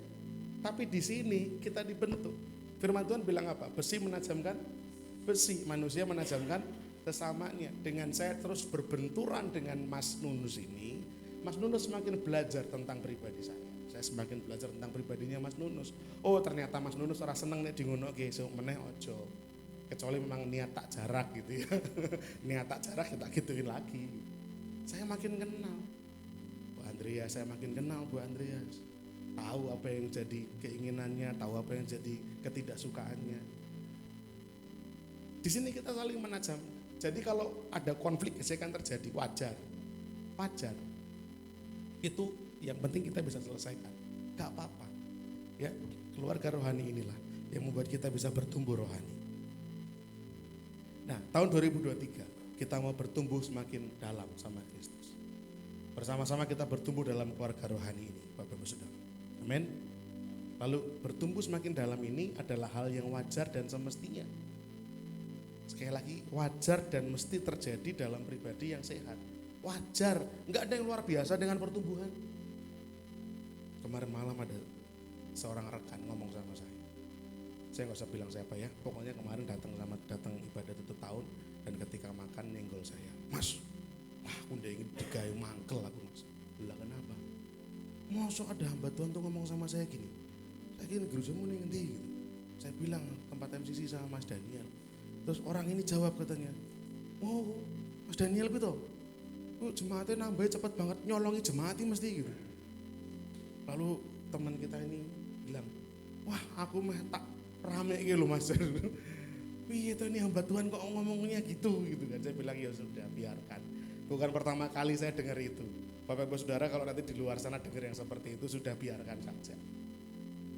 Tapi di sini kita dibentuk. Firman Tuhan bilang apa? Besi menajamkan besi, manusia menajamkan sesamanya. Dengan saya terus berbenturan dengan Mas Nunus ini, Mas Nunus semakin belajar tentang pribadi saya. Saya semakin belajar tentang pribadinya Mas Nunus. Oh ternyata Mas Nunus ora seneng nek dingonoke, sok meneh ojo. Kecuali memang niat tak jarak gitu ya. Niat tak jarak ya tak gituin lagi. Saya makin kenal Bu Andreas, saya makin kenal Bu Andreas. Tahu apa yang jadi keinginannya, tahu apa yang jadi ketidaksukaannya. Di sini kita saling menajam. Jadi kalau ada konflik gesekan terjadi, wajar. Itu yang penting kita bisa selesaikan. Gak apa-apa. Ya, keluarga rohani inilah yang membuat kita bisa bertumbuh rohani. Nah, tahun 2023 kita mau bertumbuh semakin dalam sama Kristus. Bersama-sama kita bertumbuh dalam keluarga rohani ini, Bapak Ibu Saudara. Amin. Lalu bertumbuh semakin dalam ini adalah hal yang wajar dan semestinya. Sekali lagi, wajar dan mesti terjadi dalam pribadi yang sehat. Wajar, enggak ada yang luar biasa dengan pertumbuhan. Kemarin malam ada seorang rekan ngomong sama saya. Saya nggak usah bilang siapa ya. Pokoknya kemarin datang ibadah tutup tahun dan ketika makan nenggol saya. Mas, aku udah ingin digawe mangkel aku mas. Bilang kenapa? Masa ada hamba Tuhan tuh ngomong sama saya gini, saya gini gerejamu nih ngendi gitu. Saya bilang tempat MCC sama Mas Daniel. Terus orang ini jawab katanya, oh Mas Daniel gitu, jemaatnya nambah cepet banget, nyolongi jemaatnya mesti gitu. Lalu teman kita ini bilang, wah aku mah tak rame gitu loh mas. Wih itu ini hamba Tuhan kok ngomongnya gitu kan. Saya bilang ya sudah biarkan. Bukan pertama kali saya dengar itu. Bapak Ibu Saudara kalau nanti di luar sana dengar yang seperti itu sudah biarkan saja.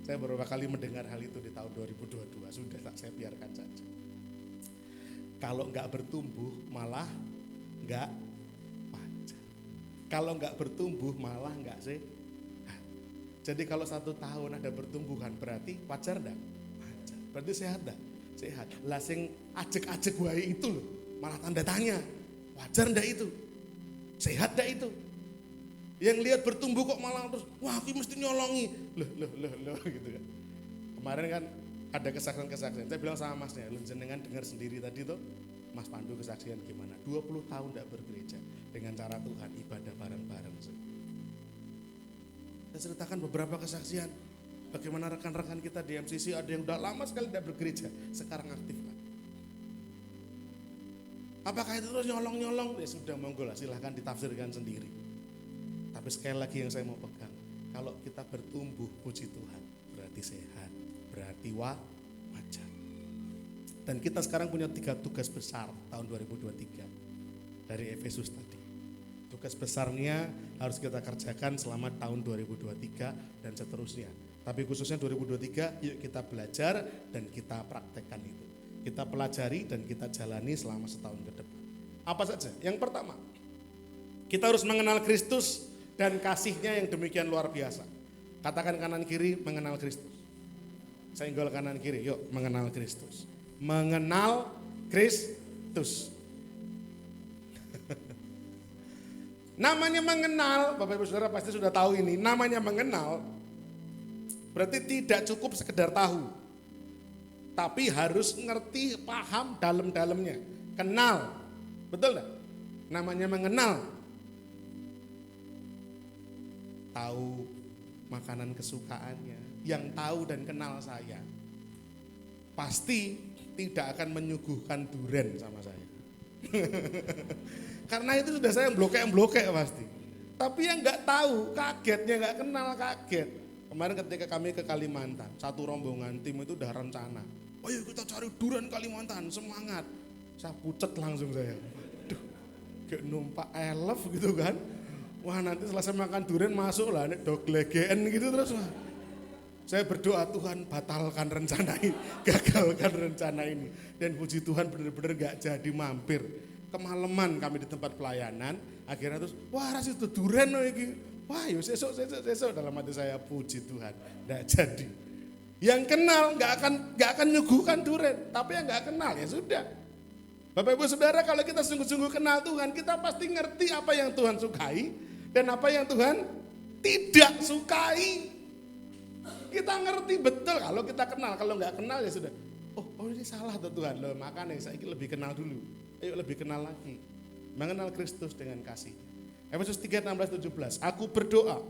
Saya beberapa kali mendengar hal itu di tahun 2022, sudah saya biarkan saja. Kalau enggak bertumbuh malah enggak wajar. Kalau enggak bertumbuh malah enggak sehat. Jadi kalau 1 tahun ada pertumbuhan berarti wajar enggak? Wajar. Berarti sehat enggak? Sehat. Lah sing ajek-ajek wae itu loh, malah tanda tanya. Wajar enggak itu? Sehat enggak itu? Yang lihat bertumbuh kok malah terus, wah aku mesti nyolongi. Loh gitu kan. Kemarin kan ada kesaksian-kesaksian. Saya bilang sama masnya, lu jenengan dengar sendiri tadi tuh, Mas Pandu kesaksian gimana? 20 tahun tidak bergereja dengan cara Tuhan, ibadah bareng-bareng. Saya ceritakan beberapa kesaksian. Bagaimana rekan-rekan kita di MCC ada yang udah lama sekali tidak bergereja, sekarang aktif kan. Apakah itu terus nyolong-nyolong? Ya sudah monggo lah, silahkan ditafsirkan sendiri. Tapi sekali lagi yang saya mau pegang, kalau kita bertumbuh puji Tuhan, berarti sehat, berarti wajar. Dan kita sekarang punya 3 tugas besar tahun 2023. dari Efesus tadi. Tugas besarnya harus kita kerjakan selama tahun 2023 dan seterusnya. Tapi khususnya 2023, yuk kita belajar dan kita praktekkan itu. Kita pelajari dan kita jalani selama setahun ke depan. Apa saja? Yang pertama, kita harus mengenal Kristus dan kasih-Nya yang demikian luar biasa. Katakan kanan kiri, mengenal Kristus. Senggol kanan kiri, yuk mengenal Kristus. Mengenal Kristus. Namanya mengenal, Bapak Ibu Saudara pasti sudah tahu ini. Namanya mengenal berarti tidak cukup sekedar tahu, tapi harus ngerti, paham dalam-dalamnya. Kenal, betul enggak? Namanya mengenal. Tahu makanan kesukaannya. Yang tahu dan kenal saya pasti tidak akan menyuguhkan duren sama saya. Karena itu sudah saya blokek pasti. Tapi yang nggak tahu, kagetnya nggak kenal kaget. Kemarin ketika kami ke Kalimantan, satu rombongan tim itu udah rencana. Oh ayo kita cari durian Kalimantan, semangat. Saya pucet langsung saya. Duh, kayak numpak elef gitu kan. Wah nanti selesai makan durian masuk lah, nek doglegeen gitu terus. Wah. Saya berdoa Tuhan batalkan rencana ini, gagalkan rencana ini. Dan puji Tuhan benar-benar gak jadi mampir. Kemalaman kami di tempat pelayanan, akhirnya terus, wah ras itu duren loh ini. Wah yuk sesok dalam hati saya puji Tuhan, gak jadi. Yang kenal gak akan nyuguhkan duren, tapi yang gak kenal ya sudah. Bapak Ibu Saudara kalau kita sungguh-sungguh kenal Tuhan, kita pasti ngerti apa yang Tuhan sukai dan apa yang Tuhan tidak sukai. Kita ngerti betul kalau kita kenal, kalau nggak kenal ya sudah. Oh ini salah tuh Tuhan, loh makanya saya lebih kenal dulu. Ayo lebih kenal lagi. Mengenal Kristus dengan kasih. Efesus 3:16-17. Aku berdoa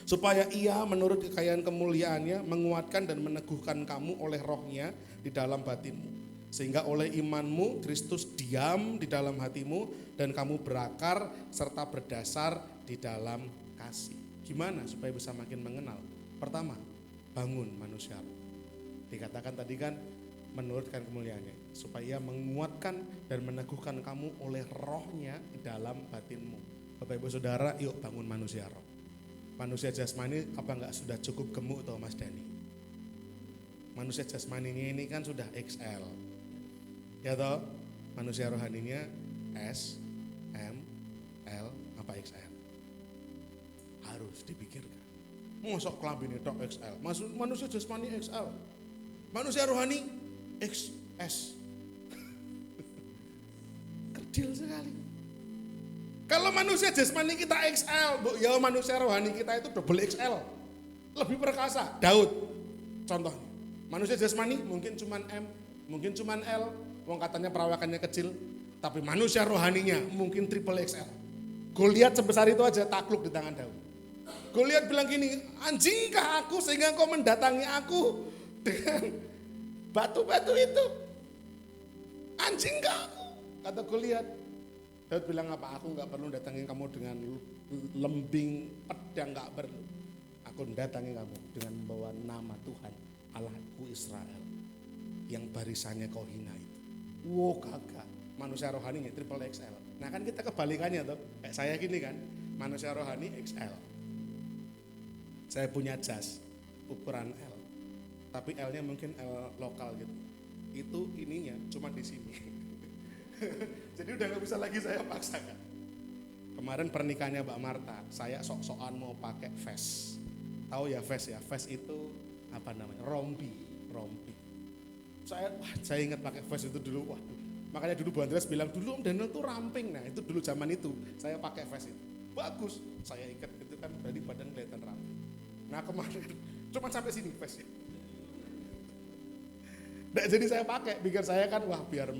supaya Ia menurut kekayaan kemuliaannya menguatkan dan meneguhkan kamu oleh rohnya di dalam batinmu. Sehingga oleh imanmu Kristus diam di dalam hatimu dan kamu berakar serta berdasar di dalam kasih. Gimana supaya bisa makin mengenal? Pertama, bangun manusia. Dikatakan tadi kan menurutkan kemuliaannya supaya menguatkan dan meneguhkan kamu oleh rohnya di dalam batinmu. Bapak Ibu Saudara, yuk bangun manusia roh. Manusia jasmani apa enggak sudah cukup gemuk toh Mas Dani? Manusia jasmaninya ini kan sudah XL. Ya toh? Manusia rohaninya S, M, L, apa XL? Harus dipikirkan. Mosok kelambine tok XL. Manusia jasmani XL. Manusia rohani XS. Kecil sekali. Kalau manusia jasmani kita XL, ya manusia rohani kita itu double XL. Lebih perkasa. Daud contohnya. Manusia jasmani mungkin cuman M, mungkin cuman L, wong katanya perawakannya kecil, tapi manusia rohaninya mungkin triple XL. Goliat sebesar itu aja takluk di tangan Daud. Goliat bilang gini, anjingkah aku sehingga engkau mendatangi aku dengan batu-batu itu? Anjingkah aku? Kata Goliat. Daud bilang apa? Aku gak perlu datangin kamu dengan lembing pedang, gak perlu. Aku datangi kamu dengan membawa nama Tuhan Allahku Israel yang barisannya kau hina itu. Wow kagak, manusia rohaninya triple XL. Nah kan kita kebalikannya tuh, kayak saya gini kan, manusia rohani XL. Saya punya jas ukuran L, tapi L-nya mungkin L lokal gitu. Itu ininya cuma di sini. Jadi udah gak bisa lagi saya paksakan. Kemarin pernikahannya Mbak Marta, saya sok-sokan mau pakai vest. Tahu ya vest ya? Vest itu apa namanya? Rompi. Saya ingat pakai vest itu dulu. Waduh. Makanya dulu Bu Andreas bilang dulu Om Daniel tuh ramping. Nah itu dulu zaman itu saya pakai vest itu. Bagus. Saya ikat itu kan dari badan kelihatan ramping. Nah kemarin cuma sampai sini vestnya. Nah, jadi saya pakai, pikir saya kan wah biar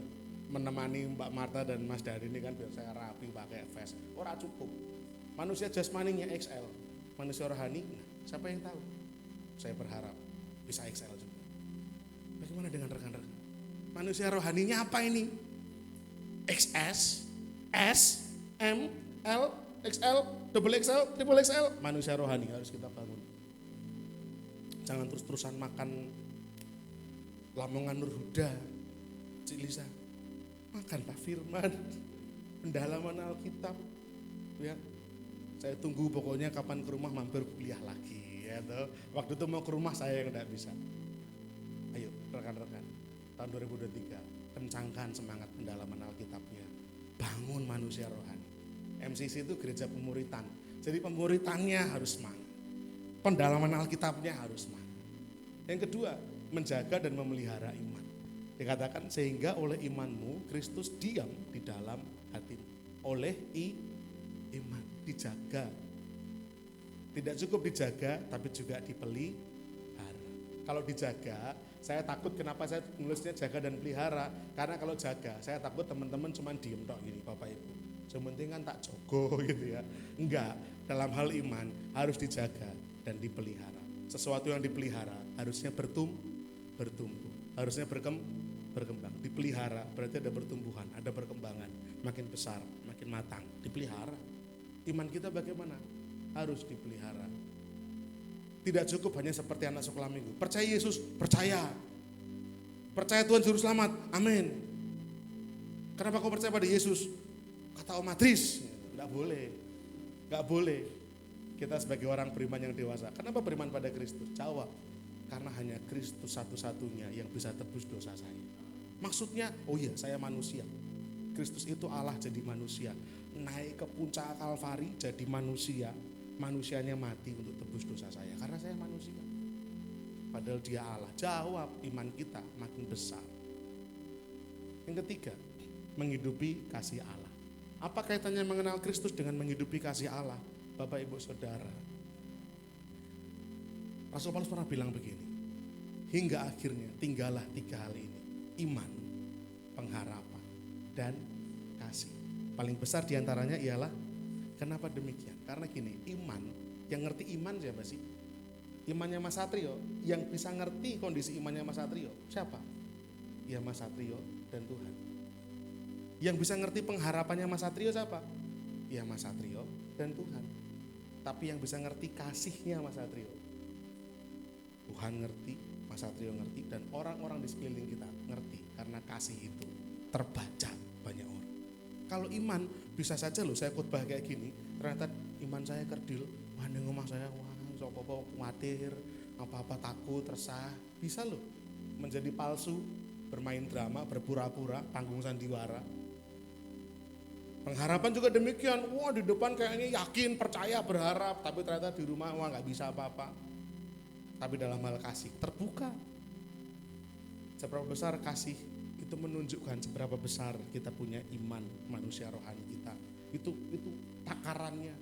menemani Mbak Marta dan Mas Dari ini kan biar saya rapi pakai vest. Ora cukup. Manusia jasmaninya XL, manusia rohani, nah, siapa yang tahu? Saya berharap bisa XL juga. Bagaimana dengan rekan-rekan? Manusia rohaninya apa ini? XS, S, M, L, XL, double XL, triple XL. Manusia rohani harus kita bangun. Jangan terus-terusan makan Lamongan Nur Huda, Cik Lisa. Makan Pak Firman. pendalaman Alkitab, ya. Saya tunggu pokoknya kapan ke rumah mampir kuliah lagi, ya toh. Waktu itu mau ke rumah saya yang tidak bisa. Ayo rekan-rekan, tahun 2023 kencangkan semangat pendalaman Alkitabnya, bangun manusia rohani. MCC itu gereja pemuritan, jadi pemuritannya harus semangat, pendalaman Alkitabnya harus semangat. Yang kedua, menjaga dan memelihara iman. Dikatakan sehingga oleh imanmu Kristus diam di dalam hatimu. Oleh iman, dijaga. Tidak cukup dijaga, tapi juga dipelihara. Kalau dijaga, saya takut kenapa saya nulisnya jaga dan pelihara. Karena kalau jaga, saya takut teman-teman cuma diem tok gini Bapak Ibu. Sementing kan tak jogo gitu ya. Enggak, dalam hal iman harus dijaga dan dipelihara. Sesuatu yang dipelihara harusnya bertumbuh, harusnya berkembang. Dipelihara berarti ada pertumbuhan, ada perkembangan, makin besar, makin matang, dipelihara. Iman kita bagaimana? Harus dipelihara. Tidak cukup hanya seperti anak sekolah minggu. Percaya Yesus, percaya. Percaya Tuhan Juru Selamat, amin. Kenapa kau percaya pada Yesus? Kata Om Adris, enggak boleh. Enggak boleh. Kita sebagai orang beriman yang dewasa, kenapa beriman pada Kristus? Jawab, karena hanya Kristus satu-satunya yang bisa tebus dosa saya. Maksudnya, oh iya saya manusia. Kristus itu Allah jadi manusia. Naik ke puncak Kalvari jadi manusia. Manusianya mati untuk tebus dosa saya, karena saya manusia. Padahal dia Allah. Jawab, iman kita makin besar. Yang ketiga, menghidupi kasih Allah. Apa kaitannya mengenal Kristus dengan menghidupi kasih Allah? Bapak Ibu Saudara, Rasul Paulus pernah bilang begini, hingga akhirnya tinggallah 3 hal ini, iman, pengharapan, dan kasih. Paling besar diantaranya ialah, kenapa demikian? Karena gini, iman, yang ngerti iman siapa sih? Imannya Mas Satrio, yang bisa ngerti kondisi imannya Mas Satrio, siapa? Ya Mas Satrio dan Tuhan. Yang bisa ngerti pengharapannya Mas Satrio siapa? Ya Mas Satrio dan Tuhan. Tapi yang bisa ngerti kasihnya Mas Satrio, Tuhan ngerti, Mas Satrio ngerti, dan orang-orang di sekeliling kita ngerti. Karena kasih itu terbaca banyak orang. Kalau iman, bisa saja loh saya khotbah kayak gini, ternyata iman saya kerdil. Wah di rumah saya, apa-apa khawatir, apa-apa takut, resah. Bisa loh menjadi palsu, bermain drama, berpura-pura, panggung sandiwara. Pengharapan juga demikian, wah di depan kayaknya yakin, percaya, berharap, tapi ternyata di rumah wah gak bisa apa-apa. Tapi dalam hal kasih terbuka. Seberapa besar kasih itu menunjukkan seberapa besar kita punya iman manusia rohani kita. Itu takarannya.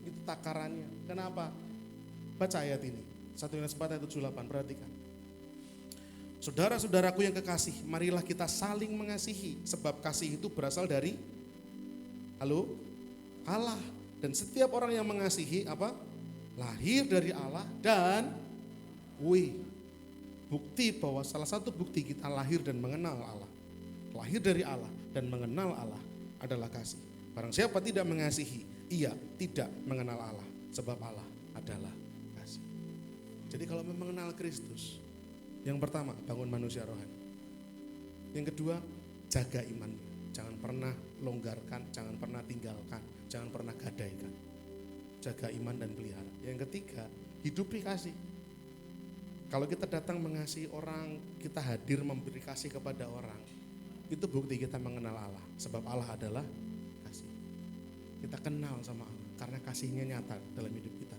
Itu takarannya. Kenapa? Baca ayat ini. 1 Yohanes 4 ayat 7-8, perhatikan. Saudara-saudaraku yang kekasih, marilah kita saling mengasihi, sebab kasih itu berasal dari Allah. Dan setiap orang yang mengasihi apa? Lahir dari Allah dan bukti bahwa salah satu bukti kita lahir dan mengenal Allah. Lahir dari Allah dan mengenal Allah adalah kasih. Barang siapa tidak mengasihi, ia tidak mengenal Allah, sebab Allah adalah kasih. Jadi kalau mengenal Kristus, yang pertama, bangun manusia rohani. Yang kedua, jaga iman. Jangan pernah longgarkan, jangan pernah tinggalkan, jangan pernah gadaikan. Jaga iman dan pelihara. Yang ketiga, hidupi kasih. Kalau kita datang mengasihi orang, kita hadir memberi kasih kepada orang, itu bukti kita mengenal Allah. Sebab Allah adalah kasih. Kita kenal sama Allah karena kasihnya nyata dalam hidup kita.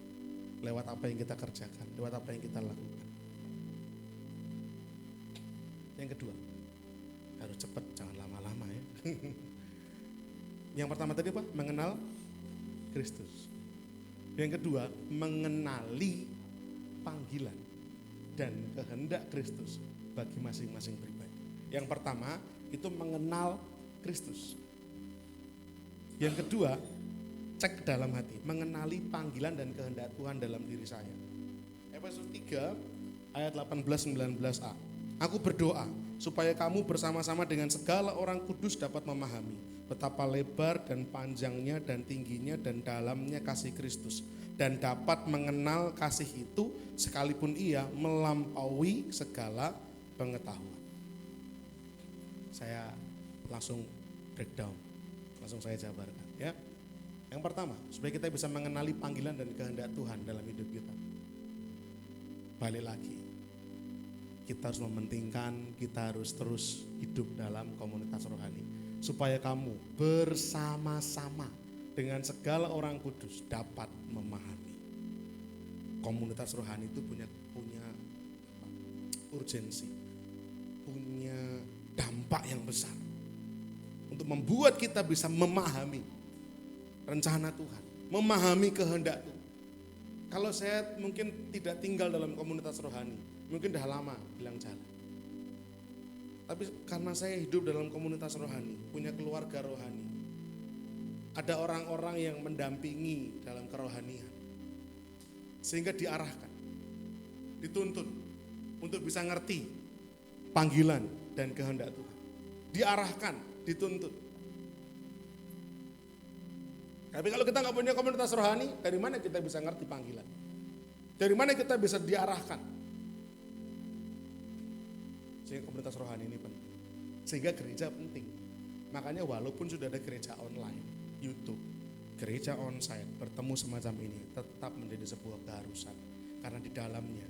Lewat apa yang kita kerjakan, lewat apa yang kita lakukan. Yang kedua, harus cepat, jangan lama-lama ya. Yang pertama tadi apa? Mengenal Kristus. Yang kedua, mengenali panggilan dan kehendak Kristus bagi masing-masing pribadi. Yang pertama, itu mengenal Kristus. Yang kedua, cek dalam hati, mengenali panggilan dan kehendak Tuhan dalam diri saya. Efesus 3 ayat 18-19a. Aku berdoa supaya kamu bersama-sama dengan segala orang kudus dapat memahami betapa lebar dan panjangnya dan tingginya dan dalamnya kasih Kristus, dan dapat mengenal kasih itu sekalipun ia melampaui segala pengetahuan. Saya langsung breakdown. Langsung saya jabarkan ya. Yang pertama, supaya kita bisa mengenali panggilan dan kehendak Tuhan dalam hidup kita. Balik lagi, kita harus mementingkan, kita harus terus hidup dalam komunitas rohani. Supaya kamu bersama-sama dengan segala orang kudus dapat memahami. Komunitas rohani itu punya urgensi, punya dampak yang besar untuk membuat kita bisa memahami rencana Tuhan, memahami kehendak Tuhan. Kalau saya mungkin tidak tinggal dalam komunitas rohani, mungkin dah lama bilang jalan. Tapi karena saya hidup dalam komunitas rohani, punya keluarga rohani, ada orang-orang yang mendampingi dalam kerohanian, sehingga diarahkan, dituntun untuk bisa ngerti panggilan dan kehendak Tuhan. Diarahkan, dituntut. Tapi kalau kita nggak punya komunitas rohani, dari mana kita bisa ngerti panggilan? Dari mana kita bisa diarahkan? Sehingga komunitas rohani ini penting. Sehingga gereja penting. Makanya walaupun sudah ada gereja online, YouTube, gereja onsite, bertemu semacam ini tetap menjadi sebuah keharusan. Karena di dalamnya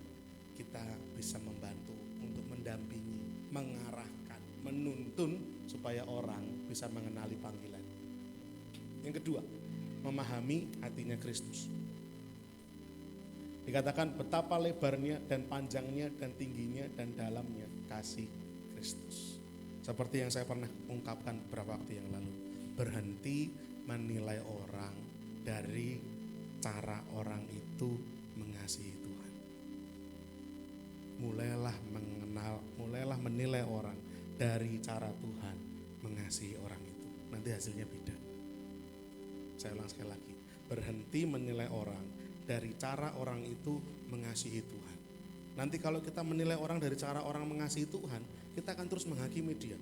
kita bisa membantu untuk mendampingi, mengarahkan, menuntun supaya orang bisa mengenali panggilan. Yang kedua, memahami hatinya Kristus. Dikatakan betapa lebarnya dan panjangnya dan tingginya dan dalamnya kasih Kristus. Seperti yang saya pernah ungkapkan beberapa waktu yang lalu. Berhenti menilai orang dari cara orang itu mengasihi Tuhan. Mulailah menilai orang dari cara Tuhan mengasihi orang itu. Nanti hasilnya beda. Saya ulang sekali lagi, berhenti menilai orang dari cara orang itu mengasihi Tuhan. Nanti kalau kita menilai orang dari cara orang mengasihi Tuhan, kita akan terus menghakimi dia.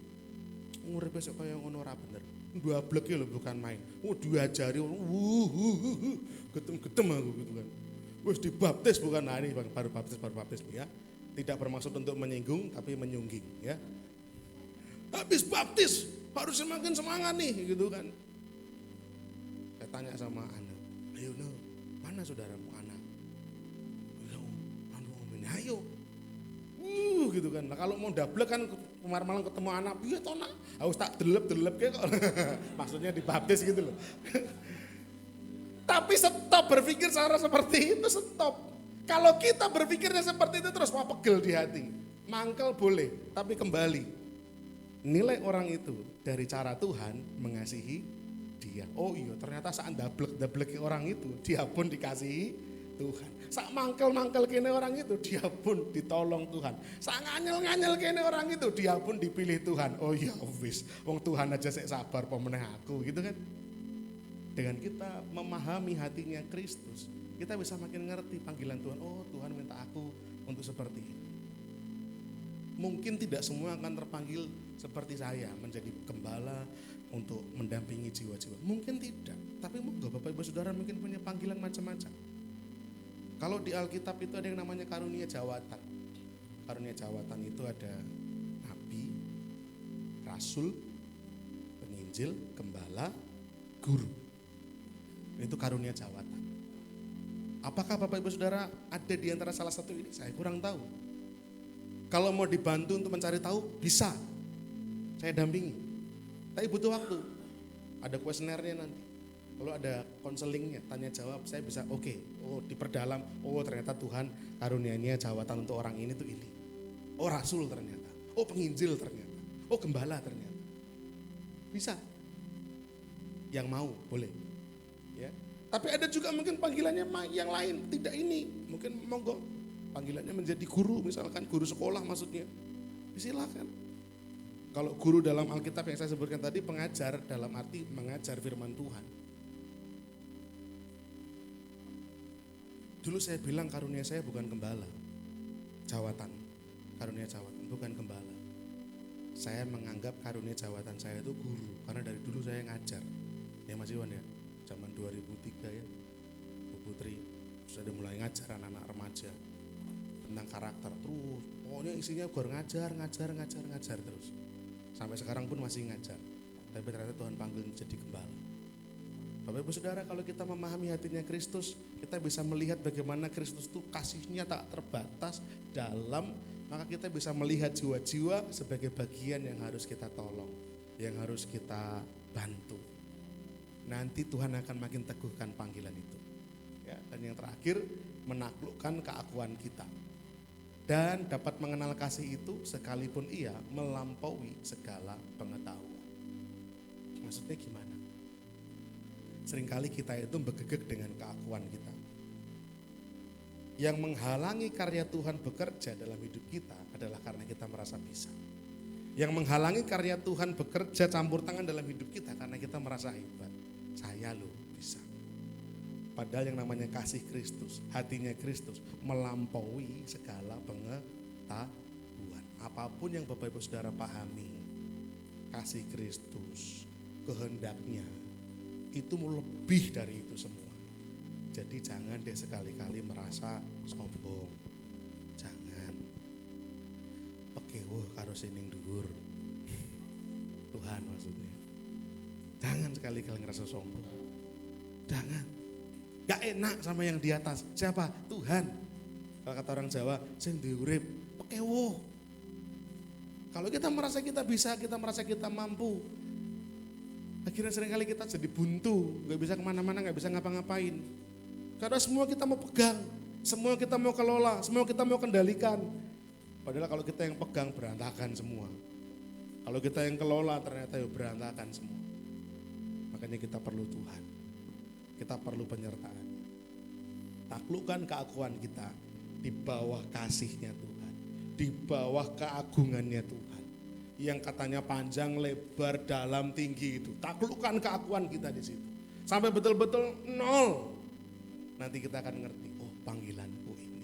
Ngurip besok kaya ngono ora bener. Dua blek lho bukan main. Diajari getem aku gitu kan. Wis dibaptis bukan ini baru baptis ya. Tidak bermaksud untuk menyinggung tapi menyungging ya. Habis baptis harus semakin semangat nih gitu kan. Saya tanya sama anak, ayo no, mana saudaramu anak? Ayo, gitu kan. Nah kalau mau double kan kemarin malam ketemu anak, iya toh nak, harus tak delep kayak kok. Maksudnya dibaptis gitu loh. Tapi stop berpikir cara seperti itu, stop. Kalau kita berpikirnya seperti itu terus wah pegel di hati. Mangkel boleh, tapi kembali. Nilai orang itu dari cara Tuhan mengasihi dia. Oh iya ternyata saat dablek orang itu dia pun dikasihi Tuhan. Saat mangkel kene orang itu dia pun ditolong Tuhan. Saat nganyel kene orang itu dia pun dipilih Tuhan. Oh iya wis, wong Tuhan aja sik sabar pemenang aku gitu kan. Dengan kita memahami hatinya Kristus, kita bisa makin ngerti panggilan Tuhan. Oh Tuhan minta aku untuk seperti ini. Mungkin tidak semua akan terpanggil seperti saya menjadi gembala untuk mendampingi jiwa-jiwa. Mungkin tidak, tapi moga Bapak Ibu Saudara mungkin punya panggilan macam-macam. Kalau di Alkitab itu ada yang namanya karunia jawatan. Karunia jawatan itu ada nabi, rasul, penginjil, gembala, guru. Itu karunia jawatan. Apakah Bapak Ibu Saudara ada di antara salah satu ini? Saya kurang tahu. Kalau mau dibantu untuk mencari tahu, bisa. Saya dampingi. Tapi butuh waktu. Ada kuesionernya nanti. Kalau ada konselingnya, tanya jawab, saya bisa oke. Oh diperdalam, oh ternyata Tuhan karunianya jawatan untuk orang ini tuh ini. Oh rasul ternyata. Oh penginjil ternyata. Oh gembala ternyata. Bisa. Yang mau boleh. Ya. Tapi ada juga mungkin panggilannya yang lain, tidak ini. Mungkin monggo panggilannya menjadi guru, misalkan guru sekolah maksudnya. Silakan. Kalau guru dalam Alkitab yang saya sebutkan tadi pengajar dalam arti mengajar firman Tuhan. Dulu saya bilang karunia saya bukan gembala, jawatan, karunia jawatan, bukan gembala. Saya menganggap karunia jawatan saya itu guru, karena dari dulu saya ngajar. Ya Mas Iwan ya, zaman 2003 ya, Bu Putri sudah mulai ngajar anak-anak remaja tentang karakter terus. Pokoknya isinya gue ngajar terus. Sampai sekarang pun masih ngajar. Tapi ternyata Tuhan panggil jadi gembala. Bapak Ibu Saudara, kalau kita memahami hatinya Kristus, kita bisa melihat bagaimana Kristus itu kasihnya tak terbatas dalam, maka kita bisa melihat jiwa-jiwa sebagai bagian yang harus kita tolong, yang harus kita bantu. Nanti Tuhan akan makin teguhkan panggilan itu. Ya, dan yang terakhir, menaklukkan keakuan kita. Dan dapat mengenal kasih itu sekalipun ia melampaui segala pengetahuan. Maksudnya gimana? Seringkali kita itu bergegek dengan keakuan kita. Yang menghalangi karya Tuhan bekerja dalam hidup kita adalah karena kita merasa bisa. Yang menghalangi karya Tuhan bekerja campur tangan dalam hidup kita karena kita merasa hebat. Saya loh bisa. Padahal yang namanya kasih Kristus, hatinya Kristus melampaui segala pengetahuan. Apapun yang Bapak Ibu Saudara pahami, kasih Kristus, kehendaknya, itu lebih dari itu semua. Jadi jangan deh sekali-kali merasa sombong. Jangan. Pekewo karo sining dhuwur. Tuhan maksudnya. Jangan sekali-kali ngerasa sombong. Jangan. Gak enak sama yang di atas. Siapa? Tuhan. Kalau kata orang Jawa, sing diurip pekewo. Kalau kita merasa kita bisa, kita merasa kita mampu, akhirnya seringkali kita jadi buntu, gak bisa kemana-mana, gak bisa ngapa-ngapain. Karena semua kita mau pegang, semua kita mau kelola, semua kita mau kendalikan. Padahal kalau kita yang pegang berantakan semua. Kalau kita yang kelola ternyata ya berantakan semua. Makanya kita perlu Tuhan, kita perlu penyertaan. Taklukkan keakuan kita di bawah kasihnya Tuhan, di bawah keagungannya Tuhan. Yang katanya panjang, lebar, dalam, tinggi itu. Taklukkan keakuan kita di situ. Sampai betul-betul nol. Nanti kita akan ngerti, oh panggilanku ini.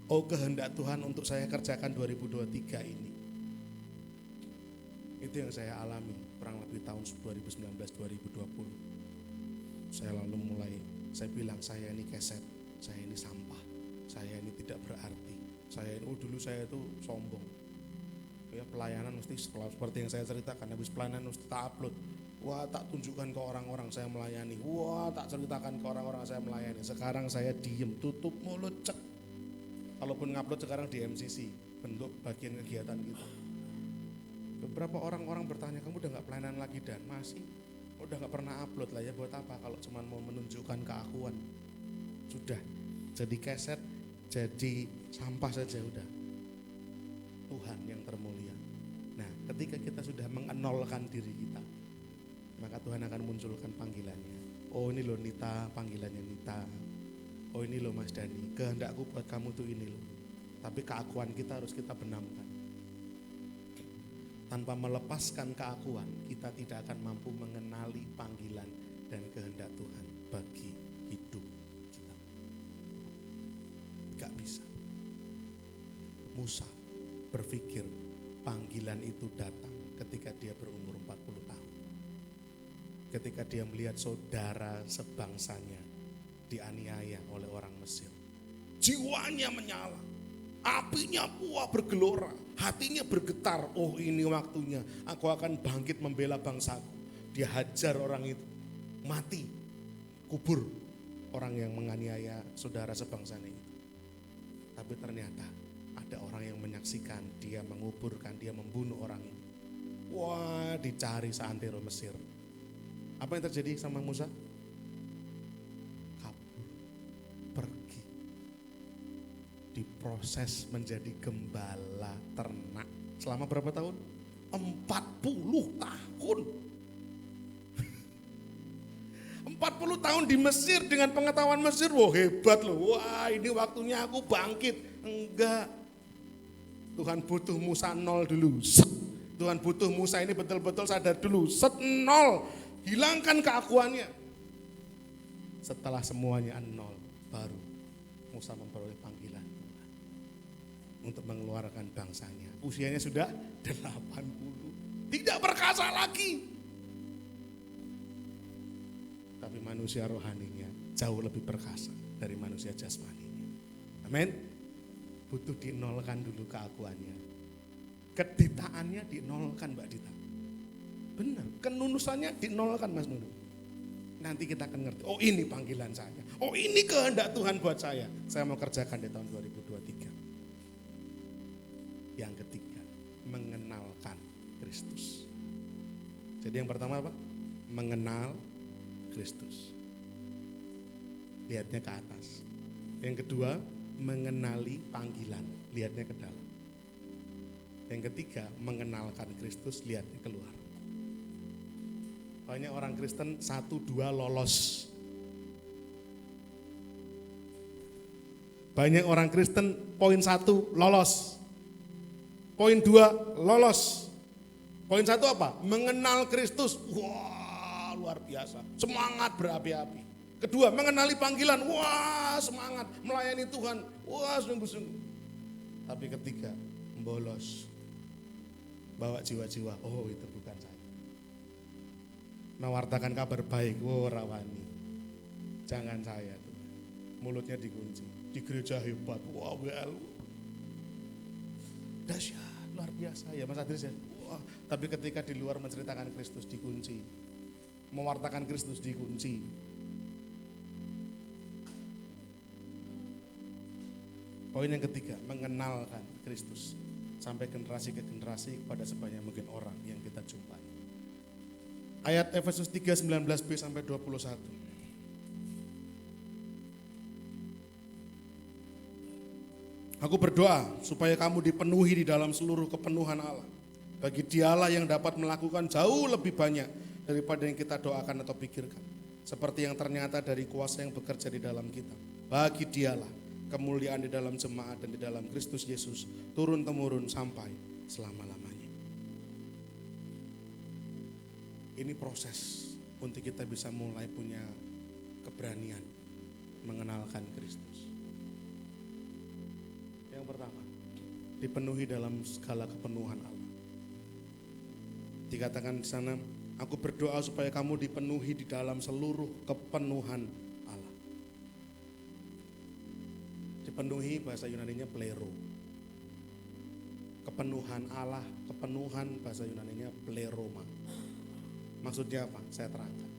Oh kehendak Tuhan untuk saya kerjakan 2023 ini. Itu yang saya alami kurang lebih tahun 2019-2020. Saya lalu saya bilang saya ini keset, saya ini sampah, saya ini tidak berarti. Saya ini, dulu saya itu sombong. Ya pelayanan mesti seperti yang saya ceritakan, habis pelayanan mesti tak upload. Wah tak tunjukkan ke orang-orang saya melayani. Wah tak ceritakan ke orang-orang saya melayani. Sekarang saya diem, tutup mulut, cek. Kalaupun ngupload sekarang di MCC, bentuk bagian kegiatan kita. Beberapa orang-orang bertanya, kamu udah gak pelayanan lagi Dan? Masih, udah gak pernah upload lah ya, buat apa kalau cuma mau menunjukkan keakuan. Sudah, jadi keset, jadi sampah saja udah. Tuhan yang termulia. Nah, ketika kita sudah mengenolkan diri kita, maka Tuhan akan munculkan panggilannya. Oh ini loh Nita, panggilannya Nita. Oh ini loh Mas Dani, kehendakku buat kamu tuh ini loh. Tapi keakuan kita harus kita benamkan. Tanpa melepaskan keakuan, kita tidak akan mampu mengenali panggilan dan kehendak Tuhan bagi hidup kita. Gak bisa. Musa berpikir panggilan itu datang ketika dia berumur 40 tahun. Ketika dia melihat saudara sebangsanya dianiaya oleh orang Mesir. Jiwanya menyala, apinya puah bergelora, hatinya bergetar. Oh ini waktunya, aku akan bangkit membela bangsaku. Dia hajar orang itu, mati, kubur orang yang menganiaya saudara sebangsanya itu. Tapi ternyata ada orang yang menyaksikan, dia menguburkan, dia membunuh orang ini. Wah, dicari seantero Mesir. Apa yang terjadi sama Musa? Kabur, pergi. Diproses menjadi gembala ternak. Selama berapa tahun? 40 tahun. 40 tahun di Mesir dengan pengetahuan Mesir. Wah hebat loh, wah ini waktunya aku bangkit. Enggak. Tuhan butuh Musa nol dulu. Set. Tuhan butuh Musa ini betul-betul sadar dulu. Set nol. Hilangkan keakuannya. Setelah semuanya nol, baru Musa memperoleh panggilan Tuhan untuk mengeluarkan bangsanya. Usianya sudah 80. Tidak perkasa lagi. Tapi manusia rohaninya jauh lebih perkasa dari manusia jasmaninya. Amin. Butuh dinolkan dulu keakuannya. Keditaannya dinolkan Mbak Dita. Benar, kenunusannya dinolkan Mas Nunu. Nanti kita akan ngerti, oh ini panggilan saya. Oh ini kehendak Tuhan buat saya. Saya mau kerjakan di tahun 2023. Yang ketiga, mengenalkan Kristus. Jadi yang pertama apa? Mengenal Kristus. Lihatnya ke atas. Yang kedua, mengenali panggilan. Lihatnya ke dalam. Yang ketiga, mengenalkan Kristus, lihatnya keluar. Banyak orang Kristen 1, 2 lolos. Banyak orang Kristen poin 1 lolos. Poin 2 lolos. Poin 1 apa? Mengenal Kristus. Wah, luar biasa. Semangat berapi-api. Kedua, mengenali panggilan. Wah, semangat melayani Tuhan. Wah, sungguh-sungguh. Tapi ketiga, bolos. Bawa jiwa-jiwa. Oh, itu bukan saya. Mewartakan kabar baik, rawani. Jangan saya tuh. Mulutnya dikunci. Di gereja hebat, wah well. Dahsyat, luar biasa ya Mas Adris ya. Wah, tapi ketika di luar menceritakan Kristus dikunci. Mewartakan Kristus dikunci. Poin yang ketiga, mengenalkan Kristus. Sampai generasi ke generasi kepada sebanyak mungkin orang yang kita jumpai. Ayat Efesus 3, 19b sampai 21. Aku berdoa supaya kamu dipenuhi di dalam seluruh kepenuhan Allah. Bagi Dialah yang dapat melakukan jauh lebih banyak daripada yang kita doakan atau pikirkan. Seperti yang ternyata dari kuasa yang bekerja di dalam kita. Bagi Dialah kemuliaan di dalam jemaat dan di dalam Kristus Yesus turun-temurun sampai selama-lamanya. Ini proses untuk kita bisa mulai punya keberanian mengenalkan Kristus. Yang pertama, dipenuhi dalam segala kepenuhan Allah. Dikatakan di sana, aku berdoa supaya kamu dipenuhi di dalam seluruh kepenuhan Allah. Dipenuhi bahasa Yunaninya plero. Kepenuhan Allah, kepenuhan bahasa Yunaninya pleroma. Maksudnya apa? Saya terangkan.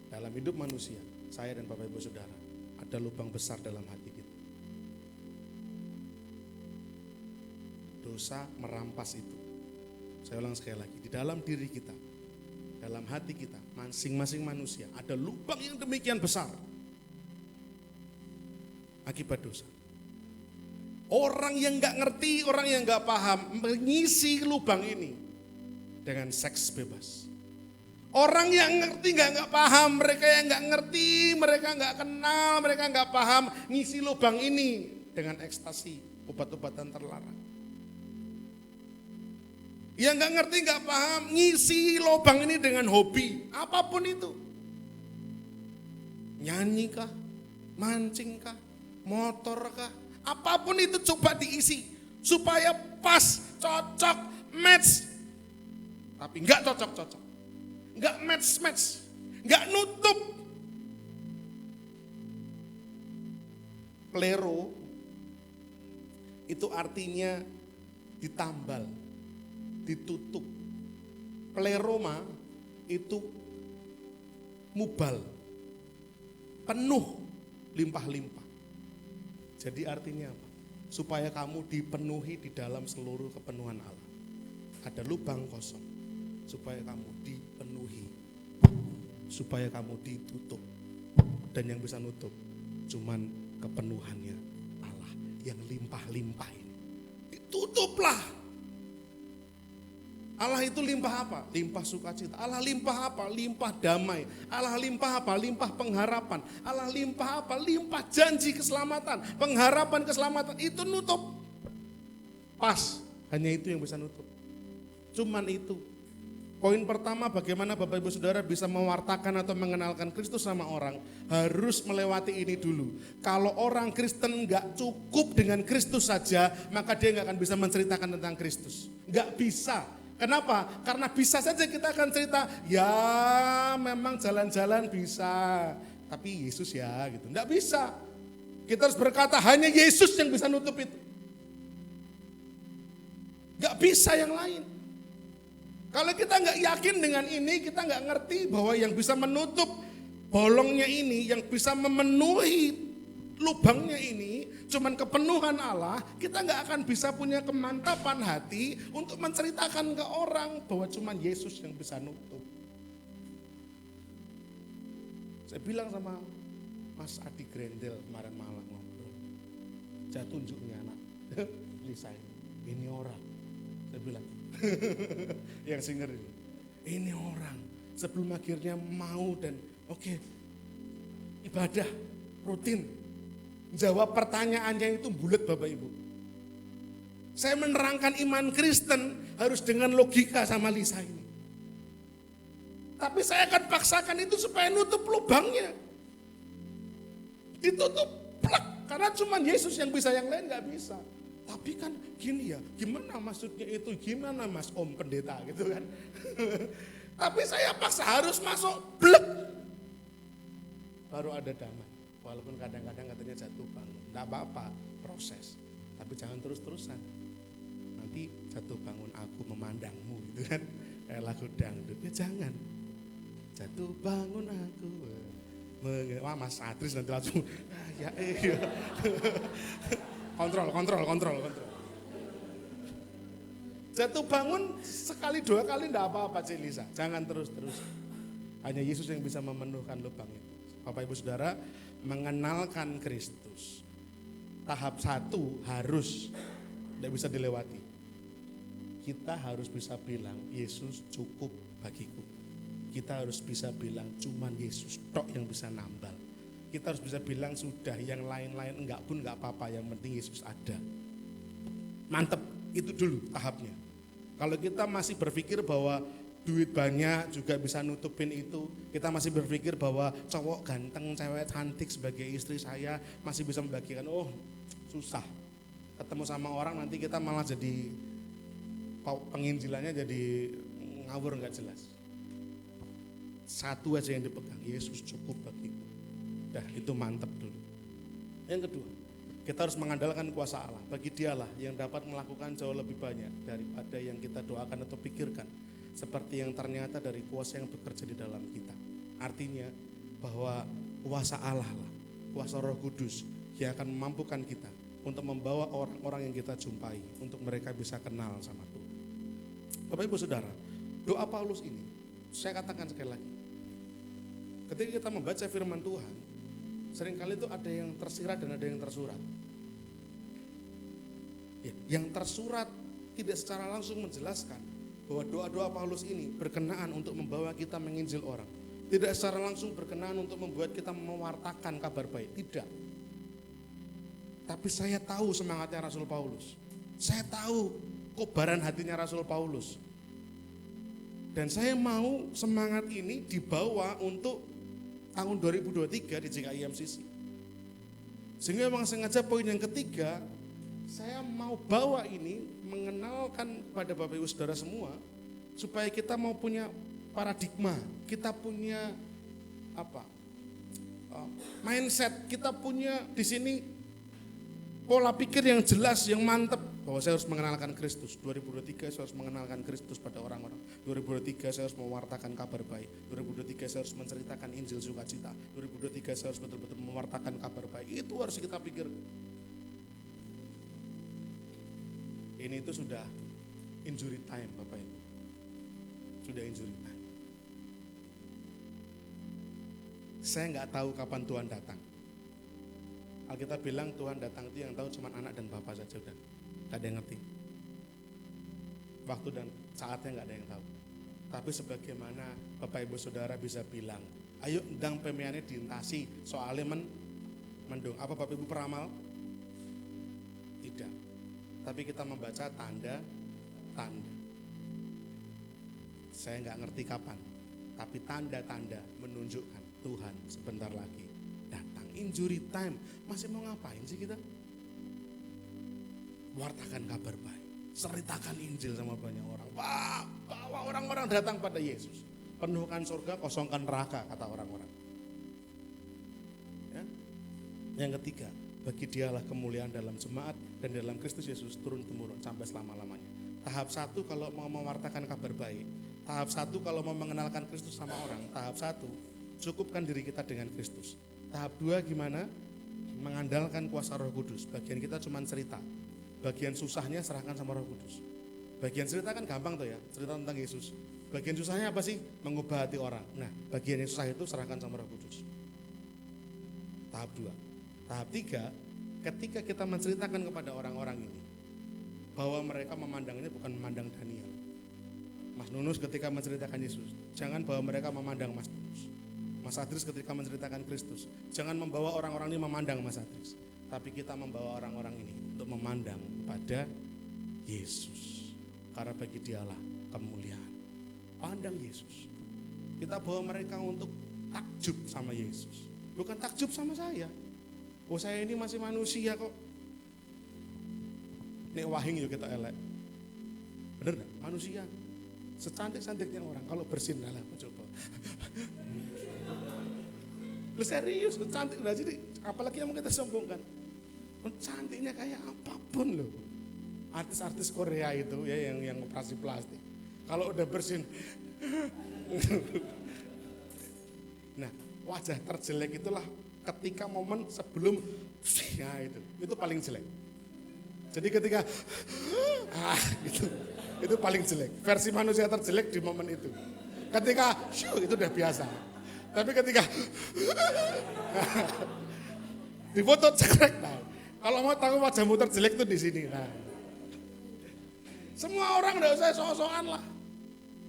Dalam hidup manusia, saya dan Bapak Ibu Saudara, ada lubang besar dalam hati kita. Dosa merampas itu. Saya ulang sekali lagi, di dalam diri kita, dalam hati kita, masing-masing manusia, ada lubang yang demikian besar. Akibat dosa. Orang yang gak ngerti, orang yang gak paham, mengisi lubang ini dengan seks bebas. Orang yang ngerti gak paham, mereka yang gak ngerti, mereka gak kenal, mereka gak paham, ngisi lubang ini dengan ekstasi, obat-obatan terlarang. Yang gak ngerti gak paham, ngisi lubang ini dengan hobi, apapun itu. Nyanyi kah, mancing kah, motor kah, apapun itu coba diisi supaya pas, cocok, match. Tapi gak cocok-cocok. Gak match, gak nutup. Plero itu artinya ditambal, ditutup. Pleroma itu mubal, penuh, limpah-limpah. Jadi artinya apa? Supaya kamu dipenuhi di dalam seluruh kepenuhan Allah. Ada lubang kosong. Supaya kamu dipenuhi, supaya kamu ditutup. Dan yang bisa nutup cuman kepenuhannya Allah yang limpah-limpah ini. Ditutuplah. Allah itu limpah apa? Limpah sukacita. Allah limpah apa? Limpah damai. Allah limpah apa? Limpah pengharapan. Allah limpah apa? Limpah janji keselamatan, pengharapan keselamatan. Itu nutup. Pas, hanya itu yang bisa nutup. Cuman itu. Poin pertama, bagaimana Bapak Ibu Saudara bisa mewartakan atau mengenalkan Kristus sama orang, harus melewati ini dulu. Kalau orang Kristen gak cukup dengan Kristus saja, maka dia gak akan bisa menceritakan tentang Kristus. Gak bisa. Kenapa? Karena bisa saja kita akan cerita, ya memang jalan-jalan bisa, tapi Yesus ya gitu. Gak bisa. Kita harus berkata hanya Yesus yang bisa nutup itu. 'Gak bisa yang lain. Kalau kita nggak yakin dengan ini, kita nggak ngerti bahwa yang bisa menutup bolongnya ini, yang bisa memenuhi lubangnya ini, cuman kepenuhan Allah, kita nggak akan bisa punya kemantapan hati untuk menceritakan ke orang bahwa cuman Yesus yang bisa nutup. Saya bilang sama Mas Adi Grendel kemarin malam ngobrol, saya tunjuknya anak Lisa ini orang, saya bilang yang singer ini orang sebelum akhirnya mau dan oke, ibadah rutin, jawab pertanyaannya itu bulat Bapak Ibu. Saya menerangkan iman Kristen harus dengan logika sama Lisa ini. Tapi saya akan paksakan itu supaya nutup lubangnya. Ditutup plek, karena cuma Yesus yang bisa, yang lain nggak bisa. Tapi kan gini ya, gimana maksudnya itu, gimana Mas Om Pendeta gitu kan. Tapi saya paksa harus masuk blek. Baru ada damai. Walaupun kadang-kadang katanya jatuh bangun. Enggak apa-apa, proses. Tapi jangan terus-terusan. Nanti jatuh bangun aku memandangmu gitu kan. Kayak lagu dangdut. Ya jangan. Jatuh bangun aku. Wah Mas Adris nanti langsung. Ya. Kontrol. Jatuh bangun sekali dua kali enggak apa-apa Cik Lisa. Jangan terus-terus. Hanya Yesus yang bisa memenuhkan lubang itu. Bapak Ibu Saudara, mengenalkan Kristus. Tahap 1 harus tidak bisa dilewati. Kita harus bisa bilang Yesus cukup bagiku. Kita harus bisa bilang cuman Yesus tok yang bisa nambal. Kita harus bisa bilang sudah, yang lain-lain enggak pun enggak apa-apa, yang penting Yesus ada. Mantep, itu dulu tahapnya. Kalau kita masih berpikir bahwa duit banyak juga bisa nutupin itu, kita masih berpikir bahwa cowok ganteng, cewek cantik sebagai istri saya masih bisa membagikan, oh susah. Ketemu sama orang nanti kita malah jadi penginjilannya jadi ngawur nggak jelas. Satu aja yang dipegang, Yesus cukup bagiku. Dah itu mantap dulu. Yang kedua, kita harus mengandalkan kuasa Allah. Bagi Dialah yang dapat melakukan jauh lebih banyak daripada yang kita doakan atau pikirkan. Seperti yang ternyata dari kuasa yang bekerja di dalam kita. Artinya bahwa kuasa Allah lah, kuasa Roh Kudus yang akan memampukan kita untuk membawa orang-orang yang kita jumpai, untuk mereka bisa kenal sama Tuhan. Bapak Ibu Saudara, doa Paulus ini, saya katakan sekali lagi, ketika kita membaca firman Tuhan, seringkali itu ada yang tersirat dan ada yang tersurat. Yang tersurat tidak secara langsung menjelaskan bahwa doa-doa Paulus ini berkenaan untuk membawa kita menginjil orang. Tidak secara langsung berkenaan untuk membuat kita mewartakan kabar baik, tidak. Tapi saya tahu semangatnya Rasul Paulus. Saya tahu kobaran hatinya Rasul Paulus. Dan saya mau semangat ini dibawa untuk tahun 2023 di JKI MCC. Sehingga memang sengaja poin yang ketiga, saya mau bawa ini mengenalkan kepada Bapak Ibu Saudara semua, supaya kita mau punya paradigma, kita punya mindset, kita punya di sini pola pikir yang jelas, yang mantap, bahwa saya harus mengenalkan Kristus. 2023 saya harus mengenalkan Kristus pada orang-orang. 2023 saya harus mewartakan kabar baik. 2023 saya harus menceritakan Injil sukacita. 2023 saya harus betul-betul mewartakan kabar baik. Itu harus kita pikir. Ini itu sudah injury time Bapak Ibu. Sudah injury time. Saya nggak tahu kapan Tuhan datang. Alkitab bilang Tuhan datang itu yang tahu cuma anak dan bapa saja, udah. Gak ada yang ngerti. Waktu dan saatnya gak ada yang tahu. Tapi sebagaimana Bapak Ibu Saudara bisa bilang, ayo ndang pemiane diintasi soalnya mendung. Apa Bapak Ibu peramal? Tidak. Tapi kita membaca tanda-tanda. Saya gak ngerti kapan. Tapi tanda-tanda menunjukkan Tuhan sebentar lagi datang. Injury time. Masih mau ngapain sih kita? Wartakan kabar baik, ceritakan Injil sama banyak orang. Wah, bawa orang-orang datang pada Yesus. Penuhkan surga, kosongkan neraka, kata orang-orang. Ya. Yang ketiga, bagi Dialah kemuliaan dalam jemaat dan dalam Kristus Yesus turun-temurun sampai selama-lamanya. Tahap 1 kalau mau mewartakan kabar baik, Tahap 1 kalau mau mengenalkan Kristus sama orang, tahap 1 cukupkan diri kita dengan Kristus. Tahap 2 gimana? Mengandalkan kuasa Roh Kudus. Bagian kita cuma cerita. Bagian susahnya serahkan sama Roh Kudus. Bagian cerita kan gampang tuh ya, cerita tentang Yesus. Bagian susahnya apa sih? Mengubah hati orang. Nah, bagian yang susah itu serahkan sama Roh Kudus. Tahap 2. Tahap 3, ketika kita menceritakan kepada orang-orang ini bahwa mereka memandang ini bukan memandang Daniel. Mas Nunus ketika menceritakan Yesus, jangan bahwa mereka memandang Mas Nunus. Mas Adris ketika menceritakan Kristus, jangan membawa orang-orang ini memandang Mas Adris, tapi kita membawa orang-orang ini untuk memandang pada Yesus. Karena bagi dialah kemuliaan. Pandang Yesus. Kita bawa mereka untuk takjub sama Yesus. Bukan takjub sama saya. Oh, saya ini masih manusia kok. Nek wahing yuk kita elek. Bener gak? Manusia. Secantik-cantiknya orang. Kalau bersin lah coba. Lu serius, lu cantik. Nah, jadi apalagi yang mau kita sombongkan. Cantiknya kayak apapun loh. Artis-artis Korea itu ya yang operasi plastik. Kalau udah bersin. Nah, wajah terjelek itulah ketika momen sebelum ya itu paling jelek. Jadi ketika itu paling jelek. Versi manusia terjelek di momen itu. Ketika itu udah biasa. Tapi ketika di foto cekrek. Nah, kalau mau tahu wajahmu terjelek tuh di sini. Nah, semua orang enggak usah sok-sokan lah.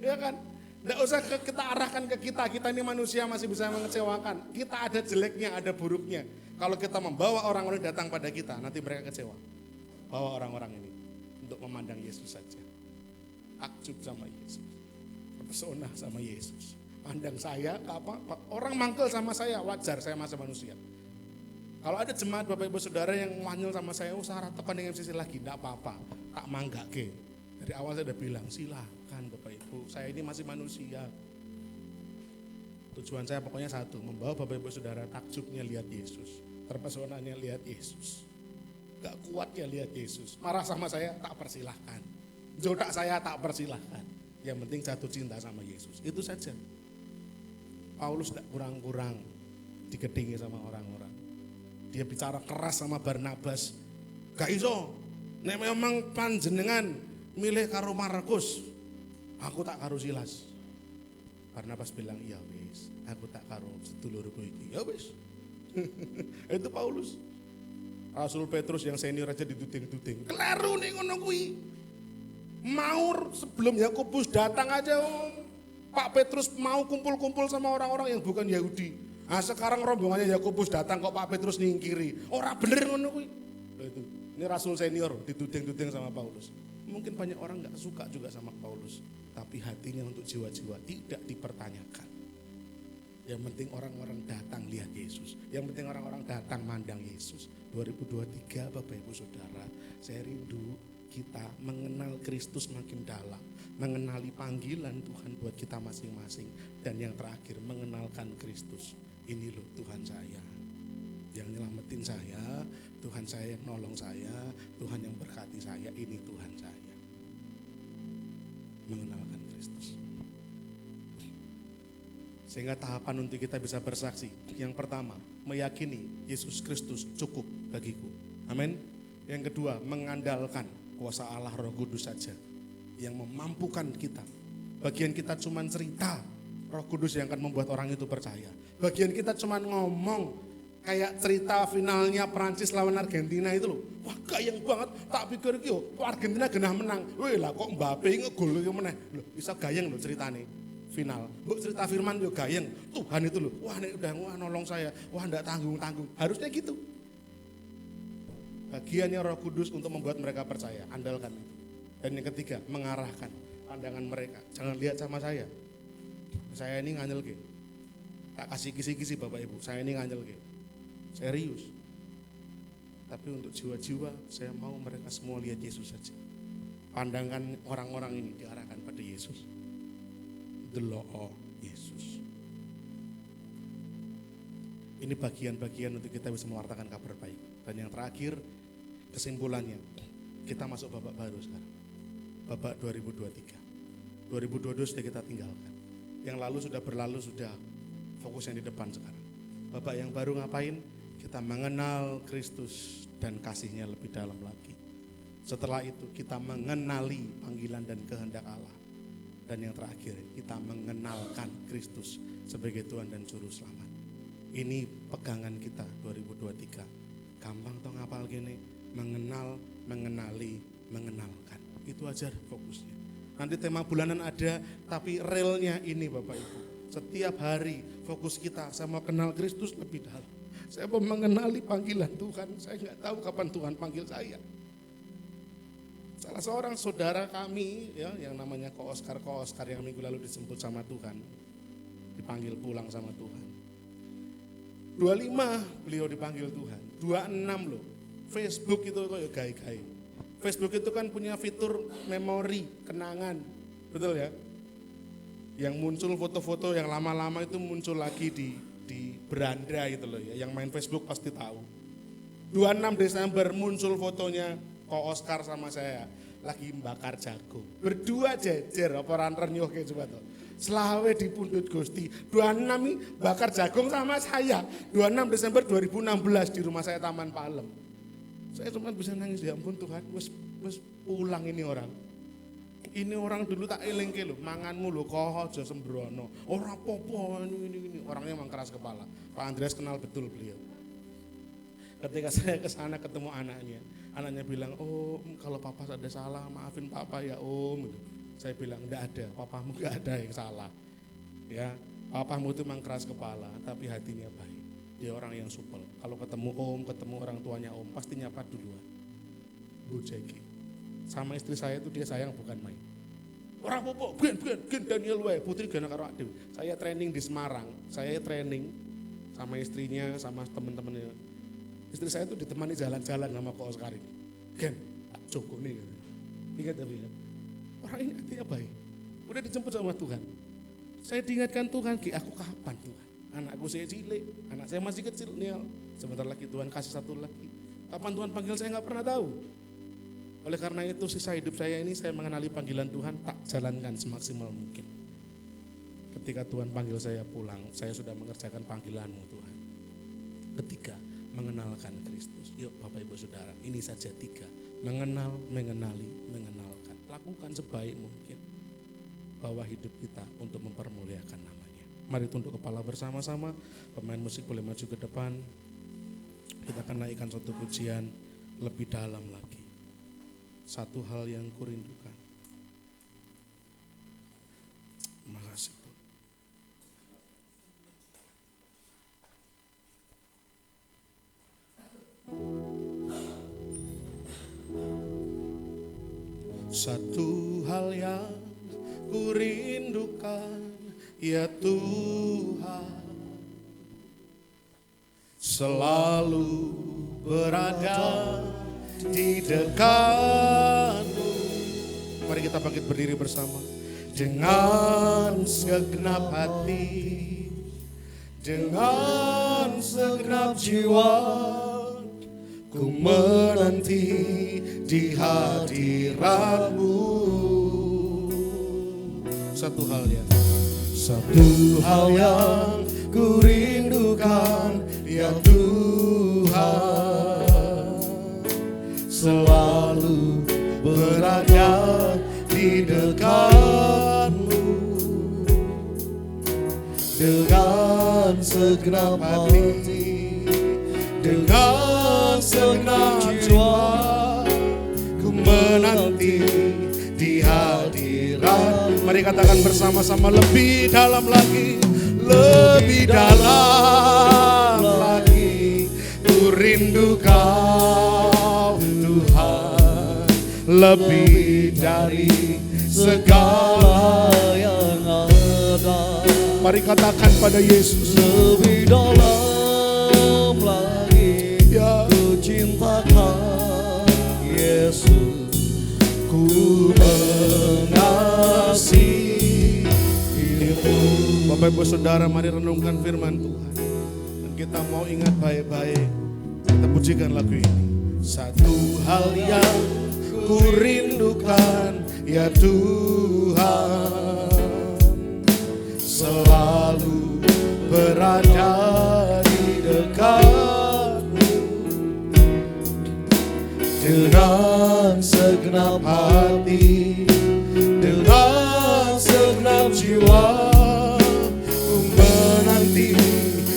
Ya kan? Enggak usah kita arahkan ke kita. Kita ini manusia masih bisa mengecewakan. Kita ada jeleknya, ada buruknya. Kalau kita membawa orang-orang datang pada kita, nanti mereka kecewa. Bawa orang-orang ini untuk memandang Yesus saja. Takjub sama Yesus. Terpesona sama Yesus. Pandang saya, apa? Orang mangkel sama saya, wajar, saya masih manusia. Kalau ada jemaat Bapak Ibu Saudara yang manyel sama saya, Sarah tekan dengan sisi lagi, enggak apa-apa, tak manggake. Dari awal saya udah bilang, silakan Bapak Ibu, saya ini masih manusia. Tujuan saya pokoknya satu, membawa Bapak Ibu Saudara takjubnya lihat Yesus, terpesonanya lihat Yesus. Gak kuatnya lihat Yesus, marah sama saya tak persilahkan, jodak saya tak persilahkan. Yang penting jatuh cinta sama Yesus, itu saja. Paulus tidak kurang-kurang digedingi sama orang-orang. Dia bicara keras sama Barnabas. Gak iso, nek memang panjenengan milih karo Markus, aku tak karo Silas. Barnabas bilang, iya wis, aku tak karo sedulurku iki. Ya wis. Itu Paulus. Rasul Petrus yang senior aja dituding-tuding. Keliru nih ngono kuwi. Mau sebelum Yakobus datang aja, Pak Petrus mau kumpul-kumpul sama orang-orang yang bukan Yahudi. Nah sekarang rombongannya Yakobus datang kok Pak Petrus nyingkiri. Ora bener ngono kuwi. Itu. Ini Rasul senior dituding-tuding sama Paulus. Mungkin banyak orang enggak suka juga sama Paulus, tapi hatinya untuk jiwa-jiwa tidak dipertanyakan. Yang penting orang-orang datang lihat Yesus. Yang penting orang-orang datang mandang Yesus. 2023 Bapak Ibu Saudara, saya rindu kita mengenal Kristus makin dalam, mengenali panggilan Tuhan buat kita masing-masing, dan yang terakhir mengenalkan Kristus. Ini loh Tuhan saya, yang nyelamatin saya, Tuhan saya yang nolong saya, Tuhan yang berkati saya, ini Tuhan saya. Mengenalkan Kristus. Sehingga tahapan untuk kita bisa bersaksi, yang pertama, meyakini Yesus Kristus cukup bagiku. Amin. Yang kedua, mengandalkan kuasa Allah Roh Kudus saja yang memampukan kita. Bagian kita cuma cerita, Roh Kudus yang akan membuat orang itu percaya. Bagian kita cuma ngomong, kayak cerita finalnya Prancis lawan Argentina itu loh. Wah gayeng banget, tak pikir yo Argentina genah menang. Wih lah kok Mbappe ngegol yo meneh. Loh bisa gayeng loh ceritane. Final. Mbok cerita firman yo gayeng. Tuhan itu loh. Wah nek udah nolong saya. Wah ndak tanggung-tanggung. Harusnya gitu. Bagiannya Roh Kudus untuk membuat mereka percaya, andalkan itu. Dan yang ketiga, mengarahkan pandangan mereka. Jangan lihat sama saya. Saya ini nganyel ke. Tak kasih kisi-kisi Bapak Ibu. Saya ini nganyel ke. Serius. Tapi untuk jiwa-jiwa, saya mau mereka semua lihat Yesus saja. Pandangan orang-orang ini diarahkan pada Yesus. Delok Yesus. Ini bagian-bagian untuk kita bisa mewartakan kabar baik. Dan yang terakhir, kesimpulannya, kita masuk babak baru sekarang. Babak 2023. 2022 sudah kita tinggalkan. Yang lalu sudah berlalu, sudah fokus yang di depan sekarang. Bapak yang baru ngapain? Kita mengenal Kristus dan kasih-Nya lebih dalam lagi. Setelah itu kita mengenali panggilan dan kehendak Allah. Dan yang terakhir, kita mengenalkan Kristus sebagai Tuhan dan Juru Selamat. Ini pegangan kita 2023. Gampang toh ngapal gini, mengenal, mengenali, mengenalkan. Itu aja fokusnya. Nanti tema bulanan ada, tapi realnya ini Bapak Ibu. Setiap hari fokus kita, saya mau kenal Kristus lebih dalam. Saya mau mengenali panggilan Tuhan, saya nggak tahu kapan Tuhan panggil saya. Salah seorang saudara kami ya, yang namanya Ko Oscar yang minggu lalu disebut sama Tuhan, dipanggil pulang sama Tuhan. 25 beliau dipanggil Tuhan, 26 loh. Facebook itu kok ya gai-gai. Facebook itu kan punya fitur memori, kenangan, betul ya? Yang muncul foto-foto yang lama-lama itu muncul lagi di beranda gitu loh ya. Yang main Facebook pasti tahu. 26 Desember muncul fotonya Ko Oscar sama saya lagi membakar jagung. Berdua jejer apa ranter nyoh kayak coba tuh. Selawe di pundut Gusti. 26 nih bakar jagung sama saya. 26 Desember 2016 di rumah saya Taman Palem. Saya cuma bisa nangis, ya ampun Tuhan, wes pulang ini orang. Ini orang dulu tak elengke lho, manganmu lho kok aja sembrono. Ora apa-apa ini. Orangnya memang keras kepala. Pak Andreas kenal betul beliau. Ketika saya ke sana ketemu anaknya bilang, "Oh, kalau papa ada salah, maafin papa ya, Om." Saya bilang, "Enggak ada, papamu enggak ada yang salah." Ya, papamu itu memang keras kepala, tapi hatinya baik. Dia orang yang supel. Kalau ketemu Om, ketemu orang tuanya Om, pasti nyapa duluan. Bu Jeki. Sama istri saya itu dia sayang bukan main. Orang popo, gen Daniel wae, putri gana karo adewe. Saya training di Semarang, saya training sama istrinya, sama teman-temannya. Istri saya itu ditemani jalan-jalan sama Ko Oscar ini. Gen, Joko nih. Ingat tapi ya. Orang ini hatinya baik. Udah dijemput sama Tuhan. Saya diingatkan Tuhan, aku kapan Tuhan? Anakku saya cilik, anak saya masih kecil nih. Sebentar lagi Tuhan kasih satu lagi. Kapan Tuhan panggil saya nggak pernah tahu. Oleh karena itu sisa hidup saya ini saya mengenali panggilan Tuhan, tak jalankan semaksimal mungkin. Ketika Tuhan panggil saya pulang, saya sudah mengerjakan panggilan-Mu Tuhan. Ketiga, mengenalkan Kristus. Yuk Bapak Ibu Saudara, ini saja 3. Mengenal, mengenali, mengenalkan. Lakukan sebaik mungkin bahwa hidup kita untuk mempermuliakan nama. Mari tunduk kepala bersama-sama, pemain musik boleh maju ke depan. Kita akan naikkan satu pujian lebih dalam lagi. Satu hal yang kurindukan. Terima kasih. Satu hal yang kurindukan, ya Tuhan, selalu berada di dekat-Mu. Mari kita bangkit berdiri bersama. Dengan segenap hati, dengan segenap jiwa, ku menanti di hadirat-Mu. Satu hal yang ku rindukan, ya Tuhan, selalu berada di dekat-Mu. Dengan segenap hati, dengan segenap jiwa, ku menanti di hadirat. Mari katakan bersama-sama, lebih dalam lagi, lebih dalam lagi, ku rindu Kau Tuhan, lebih dari segala yang ada. Mari katakan pada Yesus, lebih dalam lagi, ya, ku cintakan Yesus. Ku mengasihi-Mu. Bapak Ibu Saudara, mari renungkan firman Tuhan. Dan kita mau ingat baik-baik. Kita pujikan lagu ini. Satu hal yang ku rindukan, ya Tuhan, selalu berada di dekatmu dengan segenap hati, dengan segenap jiwa. Ku menanti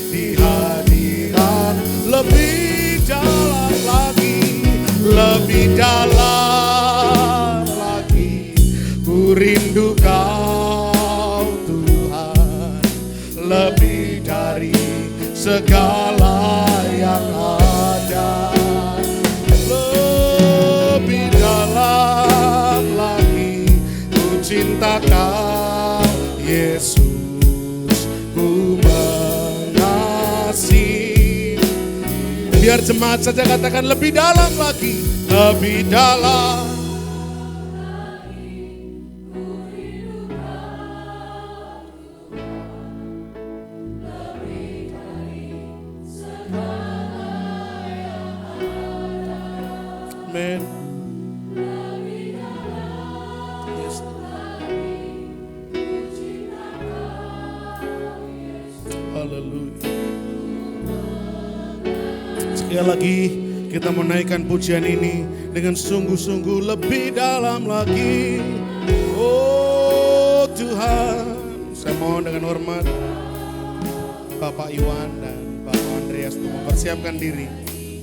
di hadiran lebih dalam lagi, lebih dalam lagi. Ku rindu Kau Tuhan, lebih dari segala yang ada. Lebih dalam lagi, ku cinta Kau Yesus, ku mengasihi. Biar jemaat saja katakan lebih dalam lagi, lebih dalam. Amen. Yes. Haleluya. Sekali lagi kita menaikkan pujian ini dengan sungguh-sungguh lebih dalam lagi. Oh Tuhan, saya mohon dengan hormat Bapak Iwan dan Bapak Andreas untuk mempersiapkan diri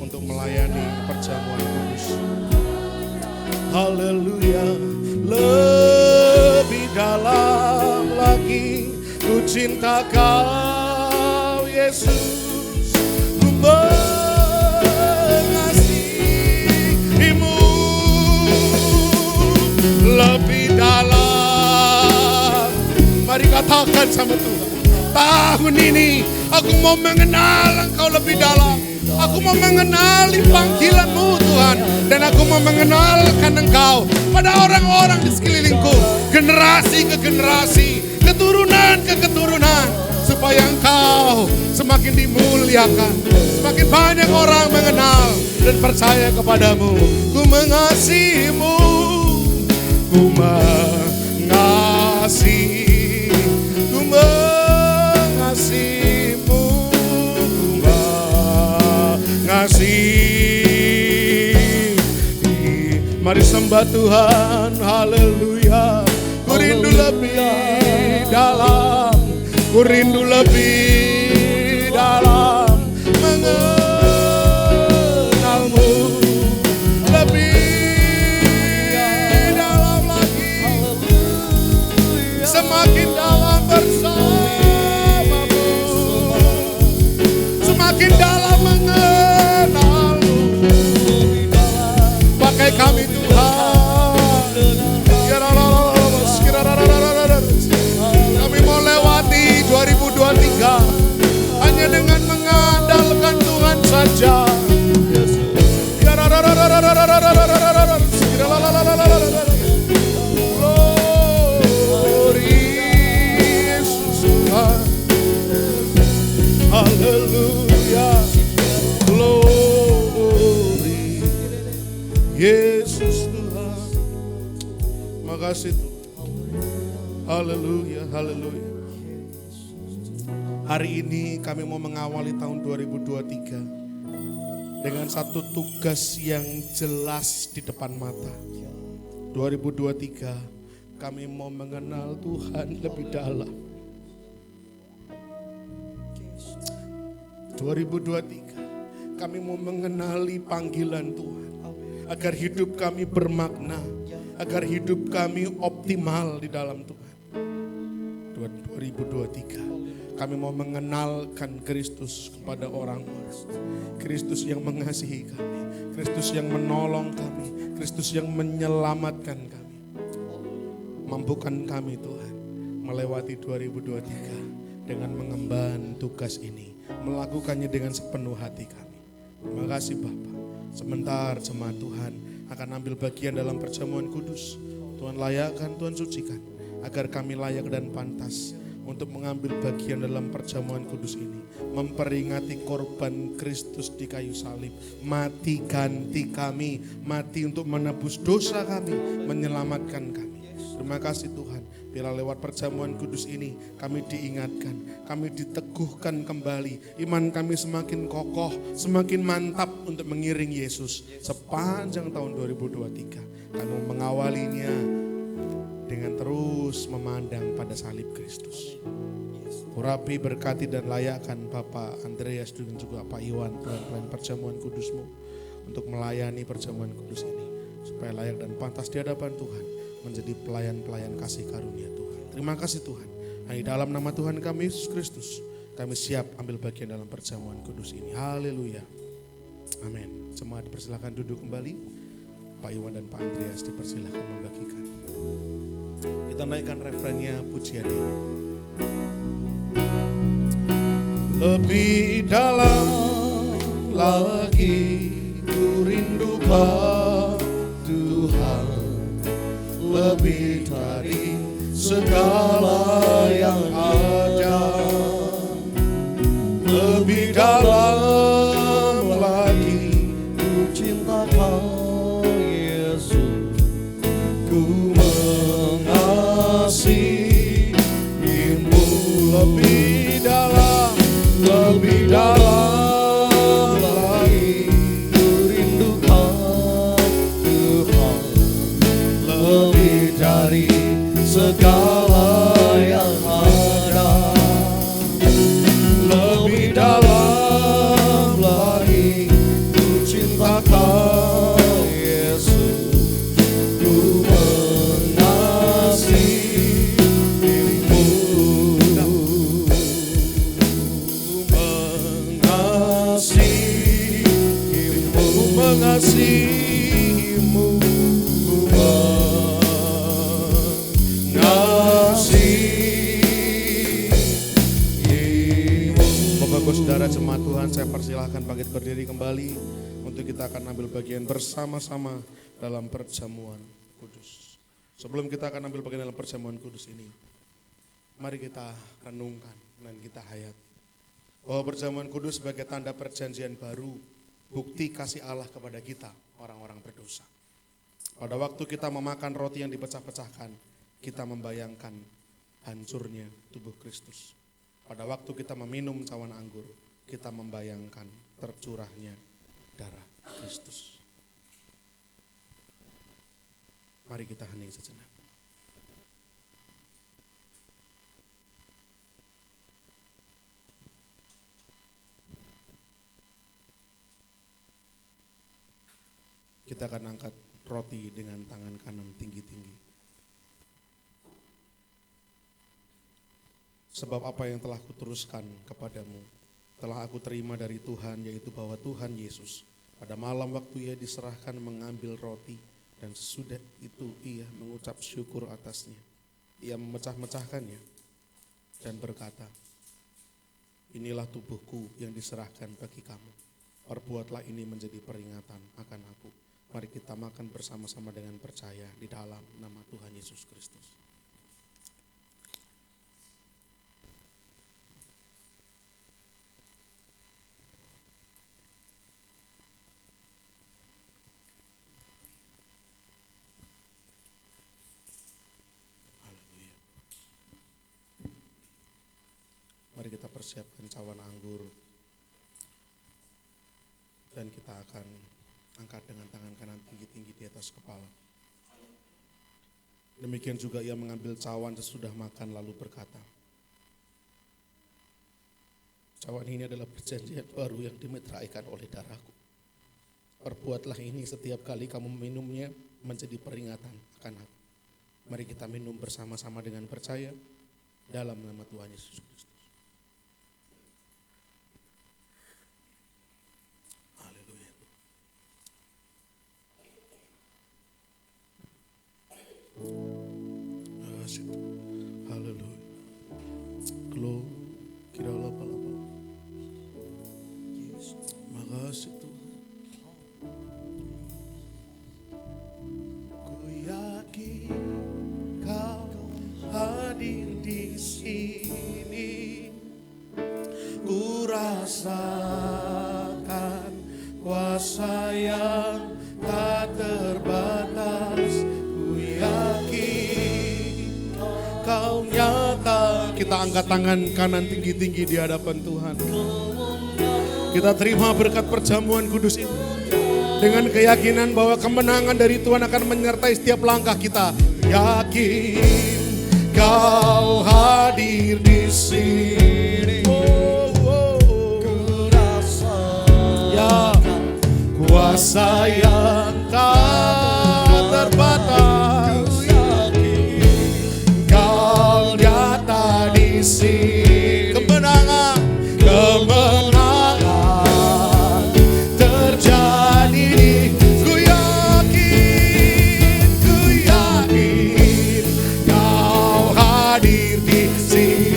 untuk melayani perjamuan kudus. Haleluya. Lebih dalam lagi, ku cinta Kau Yesus, ku mengasihimu. Lebih dalam, mari katakan sama Tuhan, tahun ini aku mau mengenal Engkau lebih dalam. Aku mau mengenali panggilan-Mu Tuhan, dan aku mau mengenalkan Engkau pada orang-orang di sekelilingku, generasi ke generasi, keturunan ke keturunan, supaya Engkau semakin dimuliakan, semakin banyak orang mengenal dan percaya kepadamu. Ku mengasihimu, ku mengasihi, ku mengasihimu, mari sembah Tuhan. Haleluya. Ku rindu lebih dalam, ku rindu lebih dalam mengenalmu, lebih dalam lagi, semakin dalam bersamamu, semakin dalam mengenalmu. Pakai kami Tuhan, kami mau lewati 2023 hanya dengan mengandalkan Tuhan saja. Glory Yesus Tuhan, haleluya. Glory Yesus Tuhan. Makasih Tuhan. Haleluya, haleluya. Hari ini kami mau mengawali tahun 2023 dengan satu tugas yang jelas di depan mata. 2023 kami mau mengenal Tuhan lebih dalam. 2023 kami mau mengenali panggilan Tuhan, agar hidup kami bermakna, agar hidup kami optimal di dalam Tuhan. 2023 kami mau mengenalkan Kristus kepada orang-orang. Kristus yang mengasihi kami, Kristus yang menolong kami, Kristus yang menyelamatkan kami. Mampukan kami Tuhan melewati 2023 dengan mengemban tugas ini, melakukannya dengan sepenuh hati kami. Terima kasih Bapa. Sebentar jemaat Tuhan akan ambil bagian dalam perjamuan kudus. Tuhan layakkan, Tuhan sucikan, agar kami layak dan pantas untuk mengambil bagian dalam perjamuan kudus ini, memperingati korban Kristus di kayu salib, mati ganti kami, mati untuk menebus dosa kami, menyelamatkan kami. Terima kasih Tuhan, bila lewat perjamuan kudus ini kami diingatkan, kami diteguhkan kembali. Iman kami semakin kokoh, semakin mantap untuk mengiring Yesus sepanjang tahun 2023. Kami mengawalinya dengan terus memandang pada salib Kristus. Urapi, berkati dan layakkan Bapak Andreas dan juga Pak Iwan, pelayan perjamuan kudus-Mu untuk melayani perjamuan kudus ini, supaya layak dan pantas di hadapan Tuhan, menjadi pelayan-pelayan kasih karunia Tuhan. Terima kasih Tuhan. Nah, di dalam nama Tuhan kami Yesus Kristus, kami siap ambil bagian dalam perjamuan kudus ini. Haleluya. Amin. Jemaat dipersilakan duduk kembali. Pak Iwan dan Pak Andreas dipersilakan membagikan. Kita naikkan refrennya pujian ini. Lebih dalam lagi ku rindukan Tuhan, lebih dari segala yang ada, lebih dalam lagi ku cintakan Yesus, ku mengasihimu. Lebih dalam lagi ku rindukan Tuhan, lebih dari segala yang ada, lebih dalam lagi ku cintakan Yesus, ku mengasihimu, mengasihimu, Bapak Saudara jemaat Tuhan, saya persilahkan bangkit berdiri kembali untuk kita akan ambil bagian bersama-sama dalam perjamuan kudus. Sebelum kita akan ambil bagian dalam perjamuan kudus ini, mari kita renungkan dan kita hayat bahwa perjamuan kudus sebagai tanda perjanjian baru, bukti kasih Allah kepada kita orang-orang berdosa. Pada waktu kita memakan roti yang dipecah-pecahkan, kita membayangkan hancurnya tubuh Kristus. Pada waktu kita meminum cawan anggur, kita membayangkan tercurahnya darah Kristus. Mari kita hening sejenak. Kita akan angkat roti dengan tangan kanan tinggi-tinggi. Sebab apa yang telah kuteruskan kepadamu, telah aku terima dari Tuhan, yaitu bahwa Tuhan Yesus pada malam waktu ia diserahkan mengambil roti, dan sesudah itu ia mengucap syukur atasnya. Ia memecah-mecahkannya dan berkata, inilah tubuhku yang diserahkan bagi kamu. Perbuatlah ini menjadi peringatan akan aku. Mari kita makan bersama-sama dengan percaya di dalam nama Tuhan Yesus Kristus. Haleluya. Mari kita persiapkan cawan anggur dan kita akan angkat dengan tangan kanan tinggi-tinggi di atas kepala. Demikian juga ia mengambil cawan sesudah makan lalu berkata, cawan ini adalah perjanjian baru yang dimeteraikan oleh darahku. Perbuatlah ini setiap kali kamu meminumnya menjadi peringatan akan aku. Mari kita minum bersama-sama dengan percaya dalam nama Tuhan Yesus Kristus. Haleluya. Glory. Kira lapa-lapa. Makasih Tuhan. Ku yakin kau hadir di sini. kita angkat tangan kanan tinggi-tinggi di hadapan Tuhan. Kita terima berkat perjamuan kudus ini dengan keyakinan bahwa kemenangan dari Tuhan akan menyertai setiap langkah kita. Yakin Kau hadir di sini. Ya, kuasa yang tak terbatas. Kau nyata di sini. Kemenangan terjadi. Ku yakin Kau hadir di sini.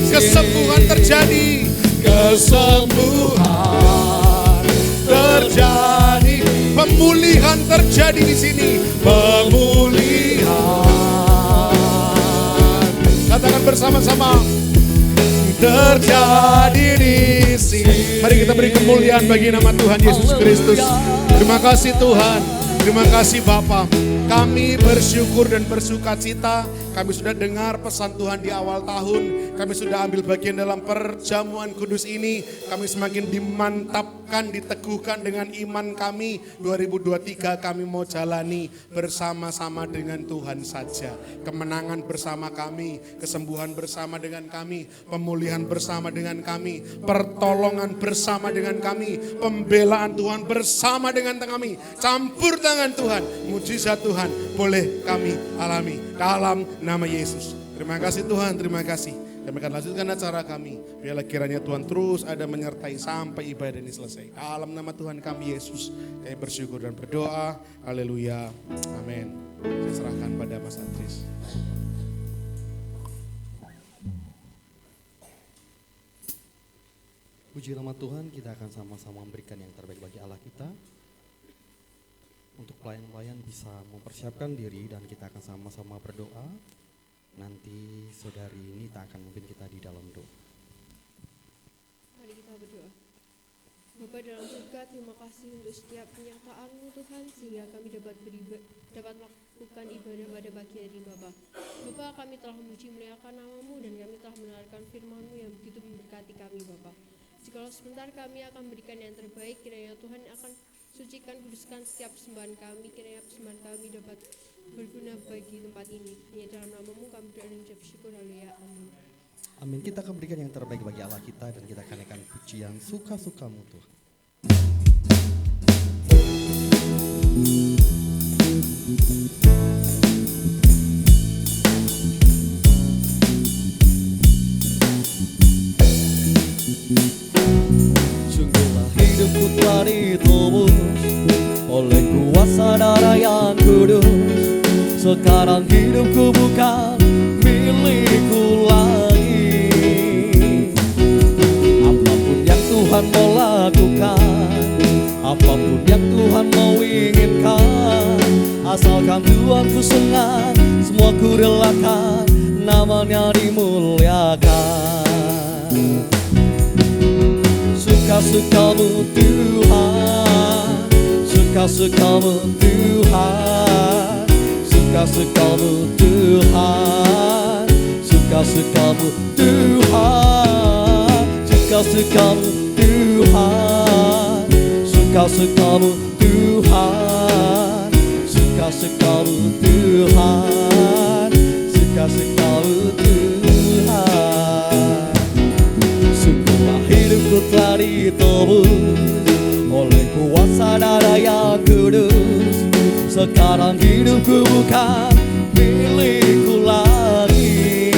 Kesembuhan terjadi, pemulihan terjadi di sini, pemulihan. Katakan bersama-sama, terjadi di sini. Mari kita beri kemuliaan bagi nama Tuhan Yesus Kristus. Terima kasih Tuhan, terima kasih Bapa. Kami bersyukur dan bersuka cita. Kami sudah dengar pesan Tuhan di awal tahun. Kami sudah ambil bagian dalam perjamuan kudus ini. Kami semakin dimantapkan, diteguhkan dengan iman kami. 2023 kami mau jalani bersama-sama dengan Tuhan saja. Kemenangan bersama kami, kesembuhan bersama dengan kami, pemulihan bersama dengan kami, pertolongan bersama dengan kami, pembelaan Tuhan bersama dengan kami, campur tangan Tuhan, mujizat Tuhan boleh kami alami dalam nama Yesus. Terima kasih Tuhan, terima kasih. Kami akan lanjutkan acara kami. Biarlah kiranya Tuhan terus ada menyertai sampai ibadah ini selesai. Dalam nama Tuhan kami Yesus, kami bersyukur dan berdoa. Haleluya. Amin. Saya serahkan pada Mas Andris. Puji nama Tuhan, kita akan sama-sama memberikan yang terbaik bagi Allah kita. Untuk pelayan-pelayan bisa mempersiapkan diri dan kita akan sama-sama berdoa. Nanti saudari ini tak akan memimpin kita di dalam doa. Mari kita berdoa. Bapa dalam surga, terima kasih untuk setiap penyertaan-Mu Tuhan, sehingga kami dapat melakukan ibadah pada pagi hari Bapa. Bapa, kami telah memuji muliakan nama-Mu dan kami telah mendengarkan firman-Mu yang begitu memberkati kami Bapa. Jikalau sebentar kami akan berikan yang terbaik, kiranya Tuhan akan sucikan, kuduskan setiap persembahan kami, kiranya persembahan kami dapat berguna bagi tempat ini. Hanya dalam nama-Mu kami berdoa dan mengucap syukur. Haleluya. Amin. Amin. Kita akan berikan yang terbaik bagi Allah kita dan kita akan naikkan pujian suka-suka-Mu Tuhan. Sungguhlah hidupku telah ditebus oleh kuasa darah yang kudus. Sekarang hidupku bukan milikku lagi. Apapun yang Tuhan mau lakukan, apapun yang Tuhan mau inginkan, asalkan Tuhan ku senang, semua ku relakan, namanya dimuliakan. Suka-suka-Mu Tuhan, suka-suka-Mu Tuhan, suka-suka-Mu Tuhan, suka-suka-Mu Tuhan, suka-suka-Mu Tuhan, suka-suka-Mu Tuhan, suka-sukamu Tuhan, suka-sukamu Tuhan. Sungguhlah hidupku telah ditebus oleh kuasa darah yang kudus. Sekarang hidupku bukan milikku lagi.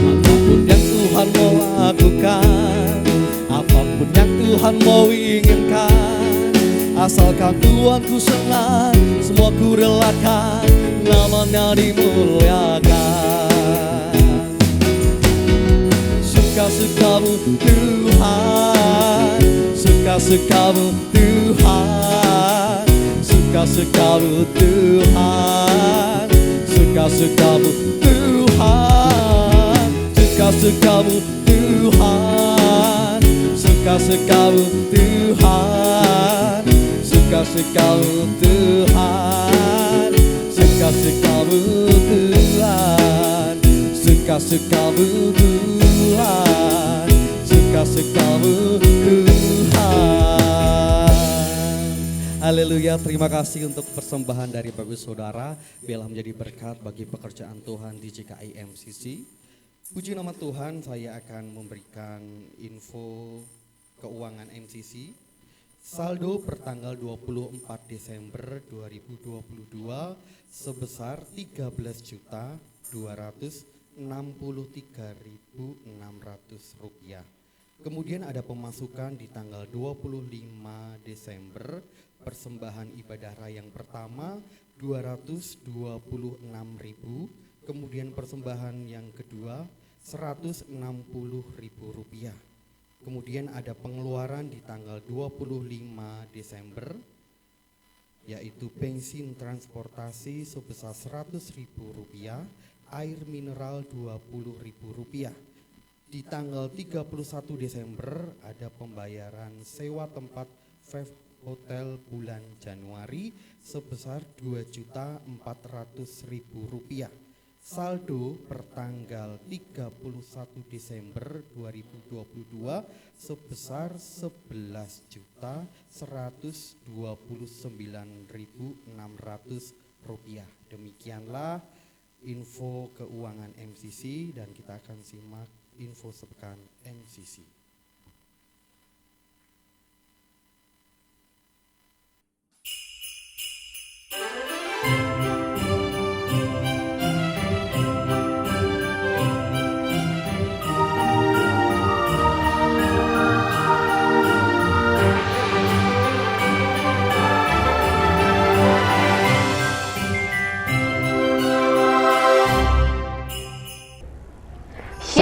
Apapun yang Tuhan mau lakukan, apapun yang Tuhan mau inginkan, asalkan Tuhan ku senang, semua ku relakan, namanya dimuliakan. Suka-sukamu Tuhan, suka-sukamu Tuhan, suka-sukamu Tuhan, suka-sukamu Tuhan, suka-sukamu Tuhan, suka-sukamu Tuhan, suka-sukamu Tuhan, suka-sukamu Tuhan, suka-sukamu Tuhan, suka-sukamu Tuhan. Haleluya, terima kasih untuk persembahan dari bagus saudara. Biarlah menjadi berkat bagi pekerjaan Tuhan di GKI MCC. Puji nama Tuhan, saya akan memberikan info keuangan MCC. Saldo per tanggal 24 Desember 2022 sebesar 13.263.600 rupiah. Kemudian ada pemasukan di tanggal 25 Desember, persembahan ibadah raya yang pertama 226.000, kemudian persembahan yang kedua 160.000 rupiah. Kemudian ada pengeluaran di tanggal 25 Desember, yaitu bensin transportasi sebesar 100.000 rupiah, air mineral 20.000 rupiah. Di tanggal 31 Desember ada pembayaran sewa tempat Five Hotel bulan Januari sebesar 2.400.000 rupiah. Saldo per tanggal 31 Desember 2022 sebesar 11.129.600 rupiah. Demikianlah info keuangan MCC dan kita akan simak info sepekan MCC.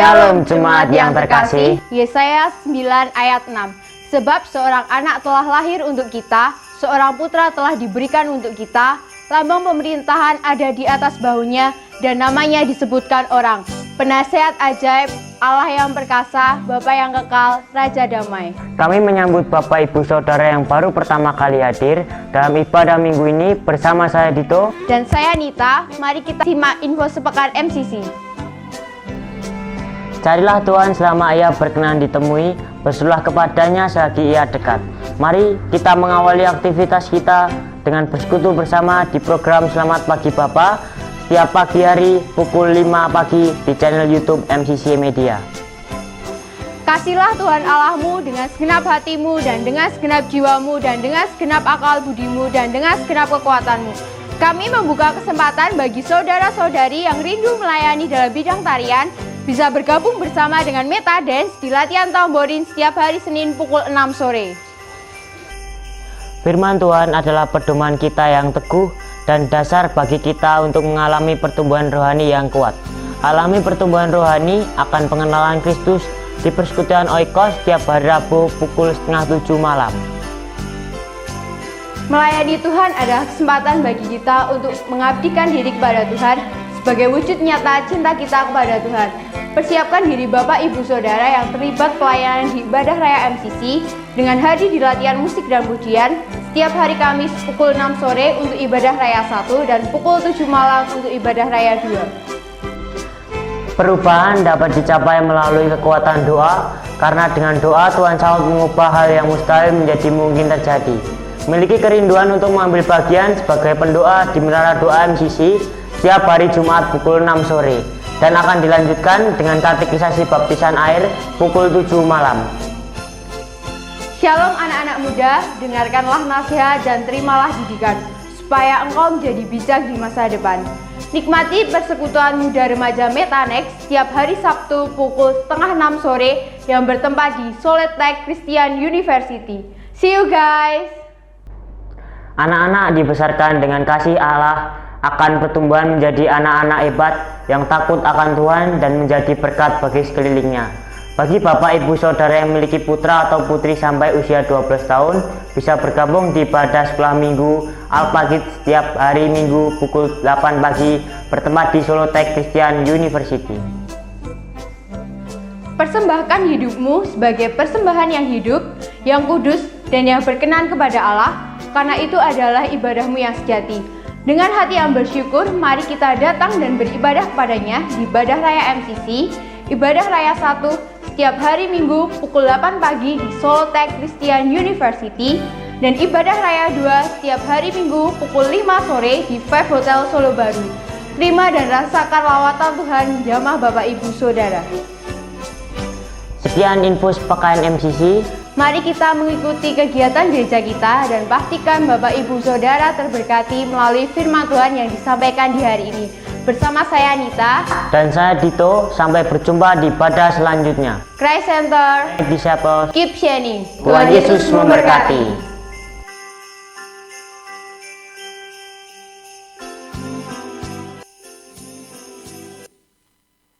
Shalom jemaat yang terkasih. Yesaya 9 ayat 6. Sebab seorang anak telah lahir untuk kita, seorang putra telah diberikan untuk kita, lambang pemerintahan ada di atas bahunya, dan namanya disebutkan orang, Penasehat ajaib, Allah yang perkasa, Bapa yang kekal, Raja damai. Kami menyambut Bapak Ibu Saudara yang baru pertama kali hadir dalam ibadah minggu ini bersama saya Dito Dan saya Nita. Mari kita simak info sepekan MCC. Carilah Tuhan selama Ia berkenan ditemui, berserulah kepadanya selagi Ia dekat. Mari kita mengawali aktivitas kita dengan bersekutu bersama di program Selamat Pagi Bapa setiap pagi hari pukul 5 pagi di channel YouTube MCC Media. Kasihlah Tuhan Allahmu dengan segenap hatimu dan dengan segenap jiwamu dan dengan segenap akal budimu dan dengan segenap kekuatanmu. Kami membuka kesempatan bagi saudara-saudari yang rindu melayani dalam bidang tarian bisa bergabung bersama dengan Meta Dance di latihan tamborin setiap hari Senin pukul 6 sore. Firman Tuhan adalah pedoman kita yang teguh dan dasar bagi kita untuk mengalami pertumbuhan rohani yang kuat. Alami pertumbuhan rohani akan pengenalan Kristus di persekutuan Oikos setiap hari Rabu pukul 6:30 malam. Melayani Tuhan adalah kesempatan bagi kita untuk mengabdikan diri kepada Tuhan sebagai wujud nyata cinta kita kepada Tuhan. Persiapkan diri Bapak Ibu Saudara yang terlibat pelayanan di ibadah raya MCC dengan hadir di latihan musik dan pujian setiap hari Kamis pukul 6 sore untuk ibadah raya 1 dan pukul 7 malam untuk ibadah raya 2. Perubahan dapat dicapai melalui kekuatan doa, karena dengan doa Tuhan sanggup mengubah hal yang mustahil menjadi mungkin terjadi. Memiliki kerinduan untuk mengambil bagian sebagai pendoa di Menara Doa MCC setiap hari Jumat pukul 6 sore dan akan dilanjutkan dengan katekisasi baptisan air pukul 7 malam. Shalom anak-anak muda, dengarkanlah nasihat dan terimalah didikan supaya engkau menjadi bijak di masa depan. Nikmati persekutuan muda remaja Metanex setiap hari Sabtu pukul 5:30 sore yang bertempat di Soletek Christian University. See you guys! Anak-anak dibesarkan dengan kasih Allah akan pertumbuhan menjadi anak-anak hebat yang takut akan Tuhan dan menjadi berkat bagi sekelilingnya. Bagi Bapak Ibu Saudara yang memiliki putra atau putri sampai usia 12 tahun, bisa bergabung di ibadah sekolah minggu Al-Pagid setiap hari Minggu pukul 8 pagi bertempat di Solo Tech Christian University. Persembahkan hidupmu sebagai persembahan yang hidup, yang kudus, dan yang berkenan kepada Allah, karena itu adalah ibadahmu yang sejati. Dengan hati yang bersyukur, mari kita datang dan beribadah kepadanya di Ibadah Raya MCC, Ibadah Raya 1, setiap hari Minggu pukul 8 pagi di Solo Tech Christian University, dan Ibadah Raya 2 setiap hari Minggu pukul 5 sore di Five Hotel Solo Baru. Terima dan rasakan lawatan Tuhan jamah Bapak Ibu Saudara. Sekian info sepekan MCC. Mari kita mengikuti kegiatan gereja kita dan pastikan Bapak Ibu Saudara terberkati melalui firman Tuhan yang disampaikan di hari ini. Bersama saya Nita Dan saya Dito, sampai berjumpa di ibadah selanjutnya. Christ Center, Disciple, keep shining. Tuhan Yesus memberkati.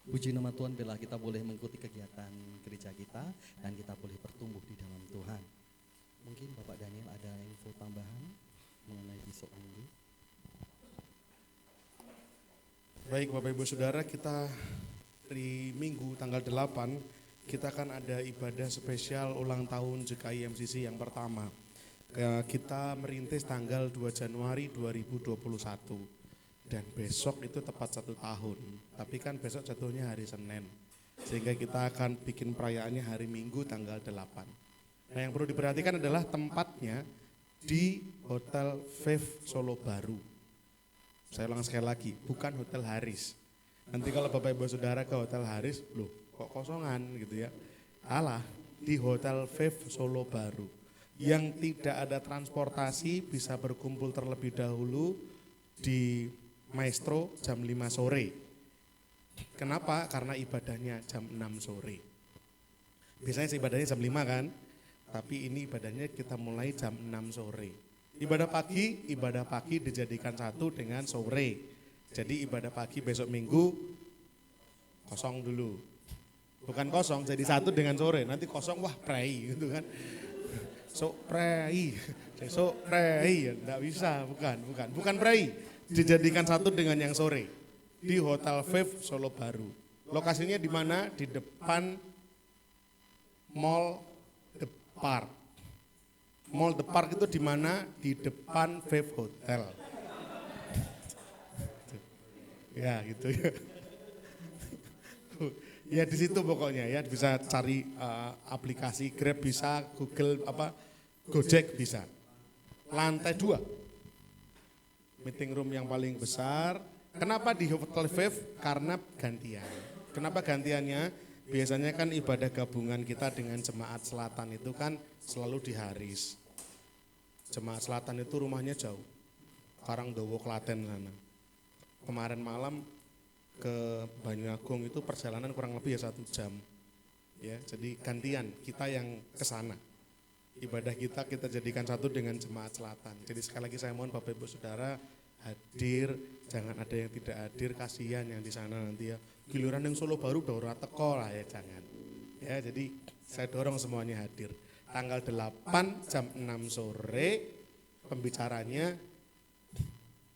Puji nama Tuhan, bila kita boleh mengikuti kegiatan gereja kita dan kita boleh bertumbuh di dalam Tuhan. Mungkin Bapak Daniel ada info tambahan mengenai besok minggu. Baik Bapak Ibu Saudara, kita di Minggu tanggal 8 kita akan ada ibadah spesial ulang tahun JKI MCC yang pertama. Kita merintis tanggal 2 Januari 2021 dan besok itu tepat 1 tahun. Tapi kan besok jatuhnya hari Senin, sehingga kita akan bikin perayaannya hari Minggu tanggal 8. Nah, yang perlu diperhatikan adalah tempatnya di Hotel Five Solo Baru. Saya ulang sekali lagi, bukan Hotel Haris. Nanti kalau Bapak Ibu Saudara ke Hotel Haris, loh kok kosongan gitu ya. Alah, di Hotel Five Solo Baru yang tidak ada transportasi, bisa berkumpul terlebih dahulu di Maestro jam 5 sore. Kenapa? Karena ibadahnya jam 6 sore. Biasanya ibadahnya jam 5 kan, tapi ini ibadahnya kita mulai jam 6 sore. Ibadah pagi dijadikan satu dengan sore. Jadi ibadah pagi besok Minggu kosong dulu. Bukan kosong, jadi satu dengan sore. Nanti kosong, wah prei gitu kan. Besok prei, ya enggak bisa, bukan prei. Dijadikan satu dengan yang sore di Hotel Five Solo Baru. Lokasinya di mana? Di depan Mall The Park. Mall The Park itu di mana? Di depan Five Hotel. Ya gitu ya. Ya di situ pokoknya ya, bisa cari aplikasi Grab bisa, Google Gojek bisa. Lantai 2. Meeting room yang paling besar. Kenapa di Hotel Five? Karena gantian. Kenapa gantiannya? Biasanya kan ibadah gabungan kita dengan Jemaat Selatan itu kan selalu di Haris. Jemaat Selatan itu rumahnya jauh, Karangdowo, Klaten sana. Kemarin malam ke Banyuagung itu perjalanan kurang lebih 1 jam. Ya, jadi gantian kita yang ke sana. Ibadah kita jadikan satu dengan Jemaat Selatan. Jadi sekali lagi saya mohon Bapak Ibu Saudara hadir, jangan ada yang tidak hadir, kasihan yang di sana nanti ya. Giliran yang Solo Baru udah ora teko lah ya, jangan. Ya, jadi saya dorong semuanya hadir. Tanggal 8 jam 6 sore pembicaranya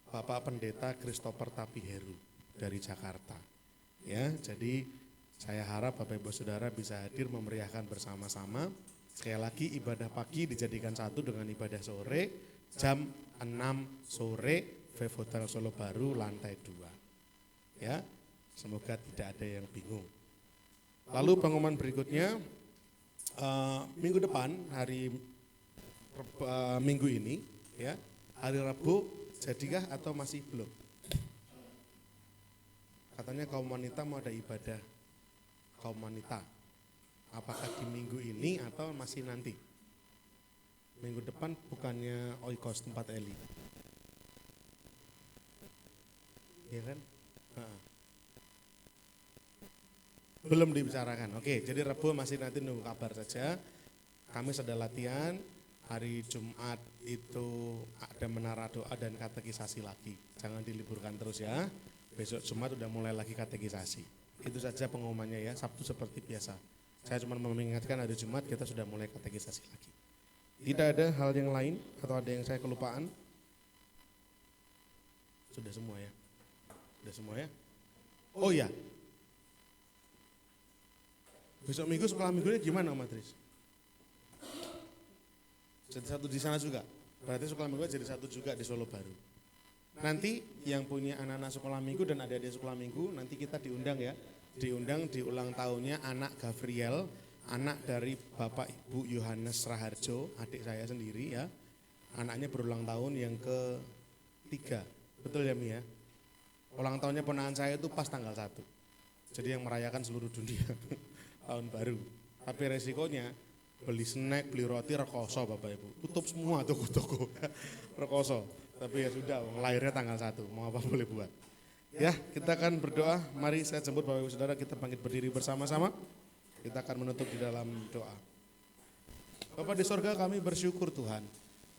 Bapak Pendeta Christopher Tapiheru dari Jakarta. Ya, jadi saya harap Bapak Ibu Saudara bisa hadir memeriahkan bersama-sama. Sekali lagi ibadah pagi dijadikan satu dengan ibadah sore jam 6 sore Five Hotel Solo Baru lantai 2. Ya, semoga tidak ada yang bingung. Lalu pengumuman berikutnya minggu depan hari minggu ini ya, hari Rabu jadikah atau masih belum? Katanya kaum wanita mau ada ibadah kaum wanita. Apakah di minggu ini atau masih nanti? Minggu depan bukannya Oikos tempat Eli. Ya kan? Belum dibicarakan. Oke, jadi Rabu masih nanti nunggu kabar saja. Kamis ada latihan, hari Jumat itu ada menara doa dan katekisasi lagi. Jangan diliburkan terus ya. Besok Jumat udah mulai lagi katekisasi. Itu saja pengumumannya ya, Sabtu seperti biasa. Saya cuma mengingatkan hari Jumat kita sudah mulai katekisasi lagi. Tidak ada hal yang lain atau ada yang saya kelupaan? Sudah semua ya? Sudah semua ya? Oh ya. Besok minggu sekolah minggunya gimana Om Matris? Jadi satu di sana juga. Berarti sekolah minggu jadi satu juga di Solo Baru. Nanti yang punya anak-anak sekolah minggu dan adik-adik sekolah minggu nanti kita diundang ya. Diundang di ulang tahunnya anak Gabriel, anak dari Bapak Ibu Yohanes Raharjo, adik saya sendiri ya. Anaknya berulang tahun yang ke-3. Betul ya Mi ya? Ulang tahunnya ponakan saya itu pas tanggal 1. Jadi yang merayakan seluruh dunia tahun baru. Tapi resikonya beli snack, beli roti, rekoso Bapak Ibu. Tutup semua toko-toko rekoso. Tapi ya sudah, lahirnya tanggal 1, mau apa boleh buat. Ya, kita akan berdoa. Mari saya jemput Bapak Ibu Saudara, kita bangkit berdiri bersama-sama. Kita akan menutup di dalam doa. Bapak di sorga, kami bersyukur Tuhan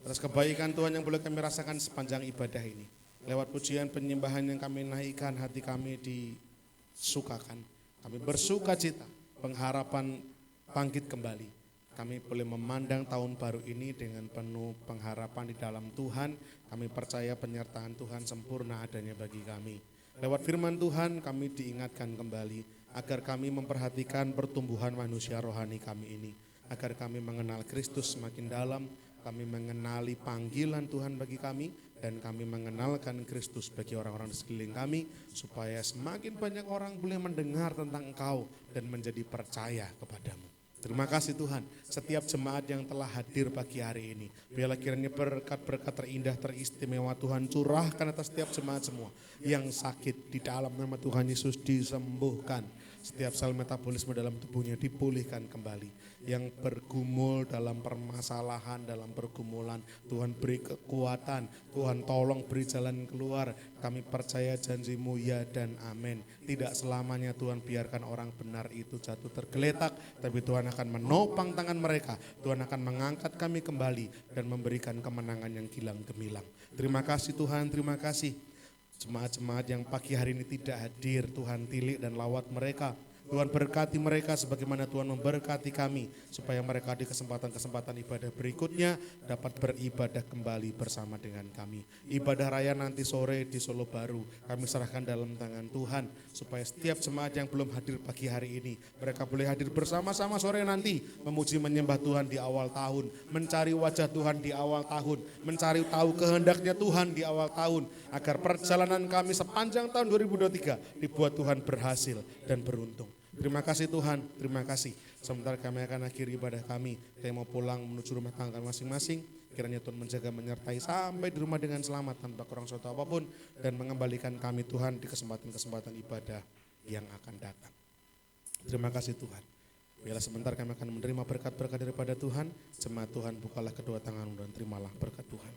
atas kebaikan Tuhan yang boleh kami rasakan sepanjang ibadah ini. Lewat pujian penyembahan yang kami naikkan, hati kami disukakan. Kami bersuka cita, pengharapan bangkit kembali. Kami boleh memandang tahun baru ini dengan penuh pengharapan di dalam Tuhan. Kami percaya penyertaan Tuhan sempurna adanya bagi kami. Lewat firman Tuhan kami diingatkan kembali agar kami memperhatikan pertumbuhan manusia rohani kami ini. Agar kami mengenal Kristus semakin dalam, kami mengenali panggilan Tuhan bagi kami, dan kami mengenalkan Kristus bagi orang-orang di sekeliling kami, supaya semakin banyak orang boleh mendengar tentang Engkau dan menjadi percaya kepadamu. Terima kasih Tuhan, setiap jemaat yang telah hadir pagi hari ini, biarlah kiranya berkat-berkat terindah, teristimewa Tuhan curahkan atas setiap jemaat semua. Yang sakit di dalam nama Tuhan Yesus disembuhkan. Setiap sel metabolisme dalam tubuhnya dipulihkan kembali. Yang bergumul dalam permasalahan, dalam pergumulan, Tuhan beri kekuatan, Tuhan tolong beri jalan keluar. Kami percaya janji-Mu ya dan amin. Tidak selamanya Tuhan biarkan orang benar itu jatuh tergeletak, tapi Tuhan akan menopang tangan mereka. Tuhan akan mengangkat kami kembali dan memberikan kemenangan yang gilang gemilang. Terima kasih Tuhan, terima kasih. Jemaat-jemaat yang pagi hari ini tidak hadir, Tuhan tilik dan lawat mereka. Tuhan berkati mereka sebagaimana Tuhan memberkati kami, supaya mereka di kesempatan-kesempatan ibadah berikutnya dapat beribadah kembali bersama dengan kami. Ibadah raya nanti sore di Solo Baru kami serahkan dalam tangan Tuhan, supaya setiap jemaat yang belum hadir pagi hari ini, mereka boleh hadir bersama-sama sore nanti, memuji menyembah Tuhan di awal tahun, mencari wajah Tuhan di awal tahun, mencari tahu kehendaknya Tuhan di awal tahun, agar perjalanan kami sepanjang tahun 2023 dibuat Tuhan berhasil dan beruntung. Terima kasih Tuhan, terima kasih. Sementara kami akan akhiri ibadah kami, kami mau pulang menuju rumah tangga masing-masing. Kiranya Tuhan menjaga, menyertai sampai di rumah dengan selamat tanpa kurang suatu apapun, dan mengembalikan kami Tuhan di kesempatan-kesempatan ibadah yang akan datang. Terima kasih Tuhan. Biarlah sebentar kami akan menerima berkat-berkat daripada Tuhan. Jemaat Tuhan, bukalah kedua tanganmu dan terimalah berkat Tuhan.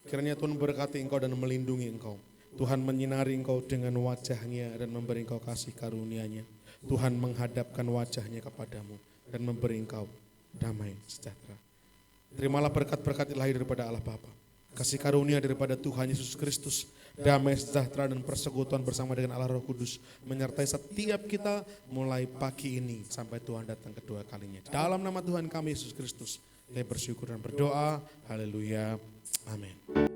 Kiranya Tuhan berkati engkau dan melindungi engkau. Tuhan menyinari engkau dengan wajahnya dan memberi engkau kasih karunia-Nya. Tuhan menghadapkan wajahnya kepadamu dan memberi engkau damai sejahtera. Terimalah berkat-berkat ilahi daripada Allah Bapa, kasih karunia daripada Tuhan Yesus Kristus, damai sejahtera dan persekutuan bersama dengan Allah Roh Kudus menyertai setiap kita mulai pagi ini sampai Tuhan datang kedua kalinya. Dalam nama Tuhan kami Yesus Kristus, kami bersyukur dan berdoa. Haleluya. Amin.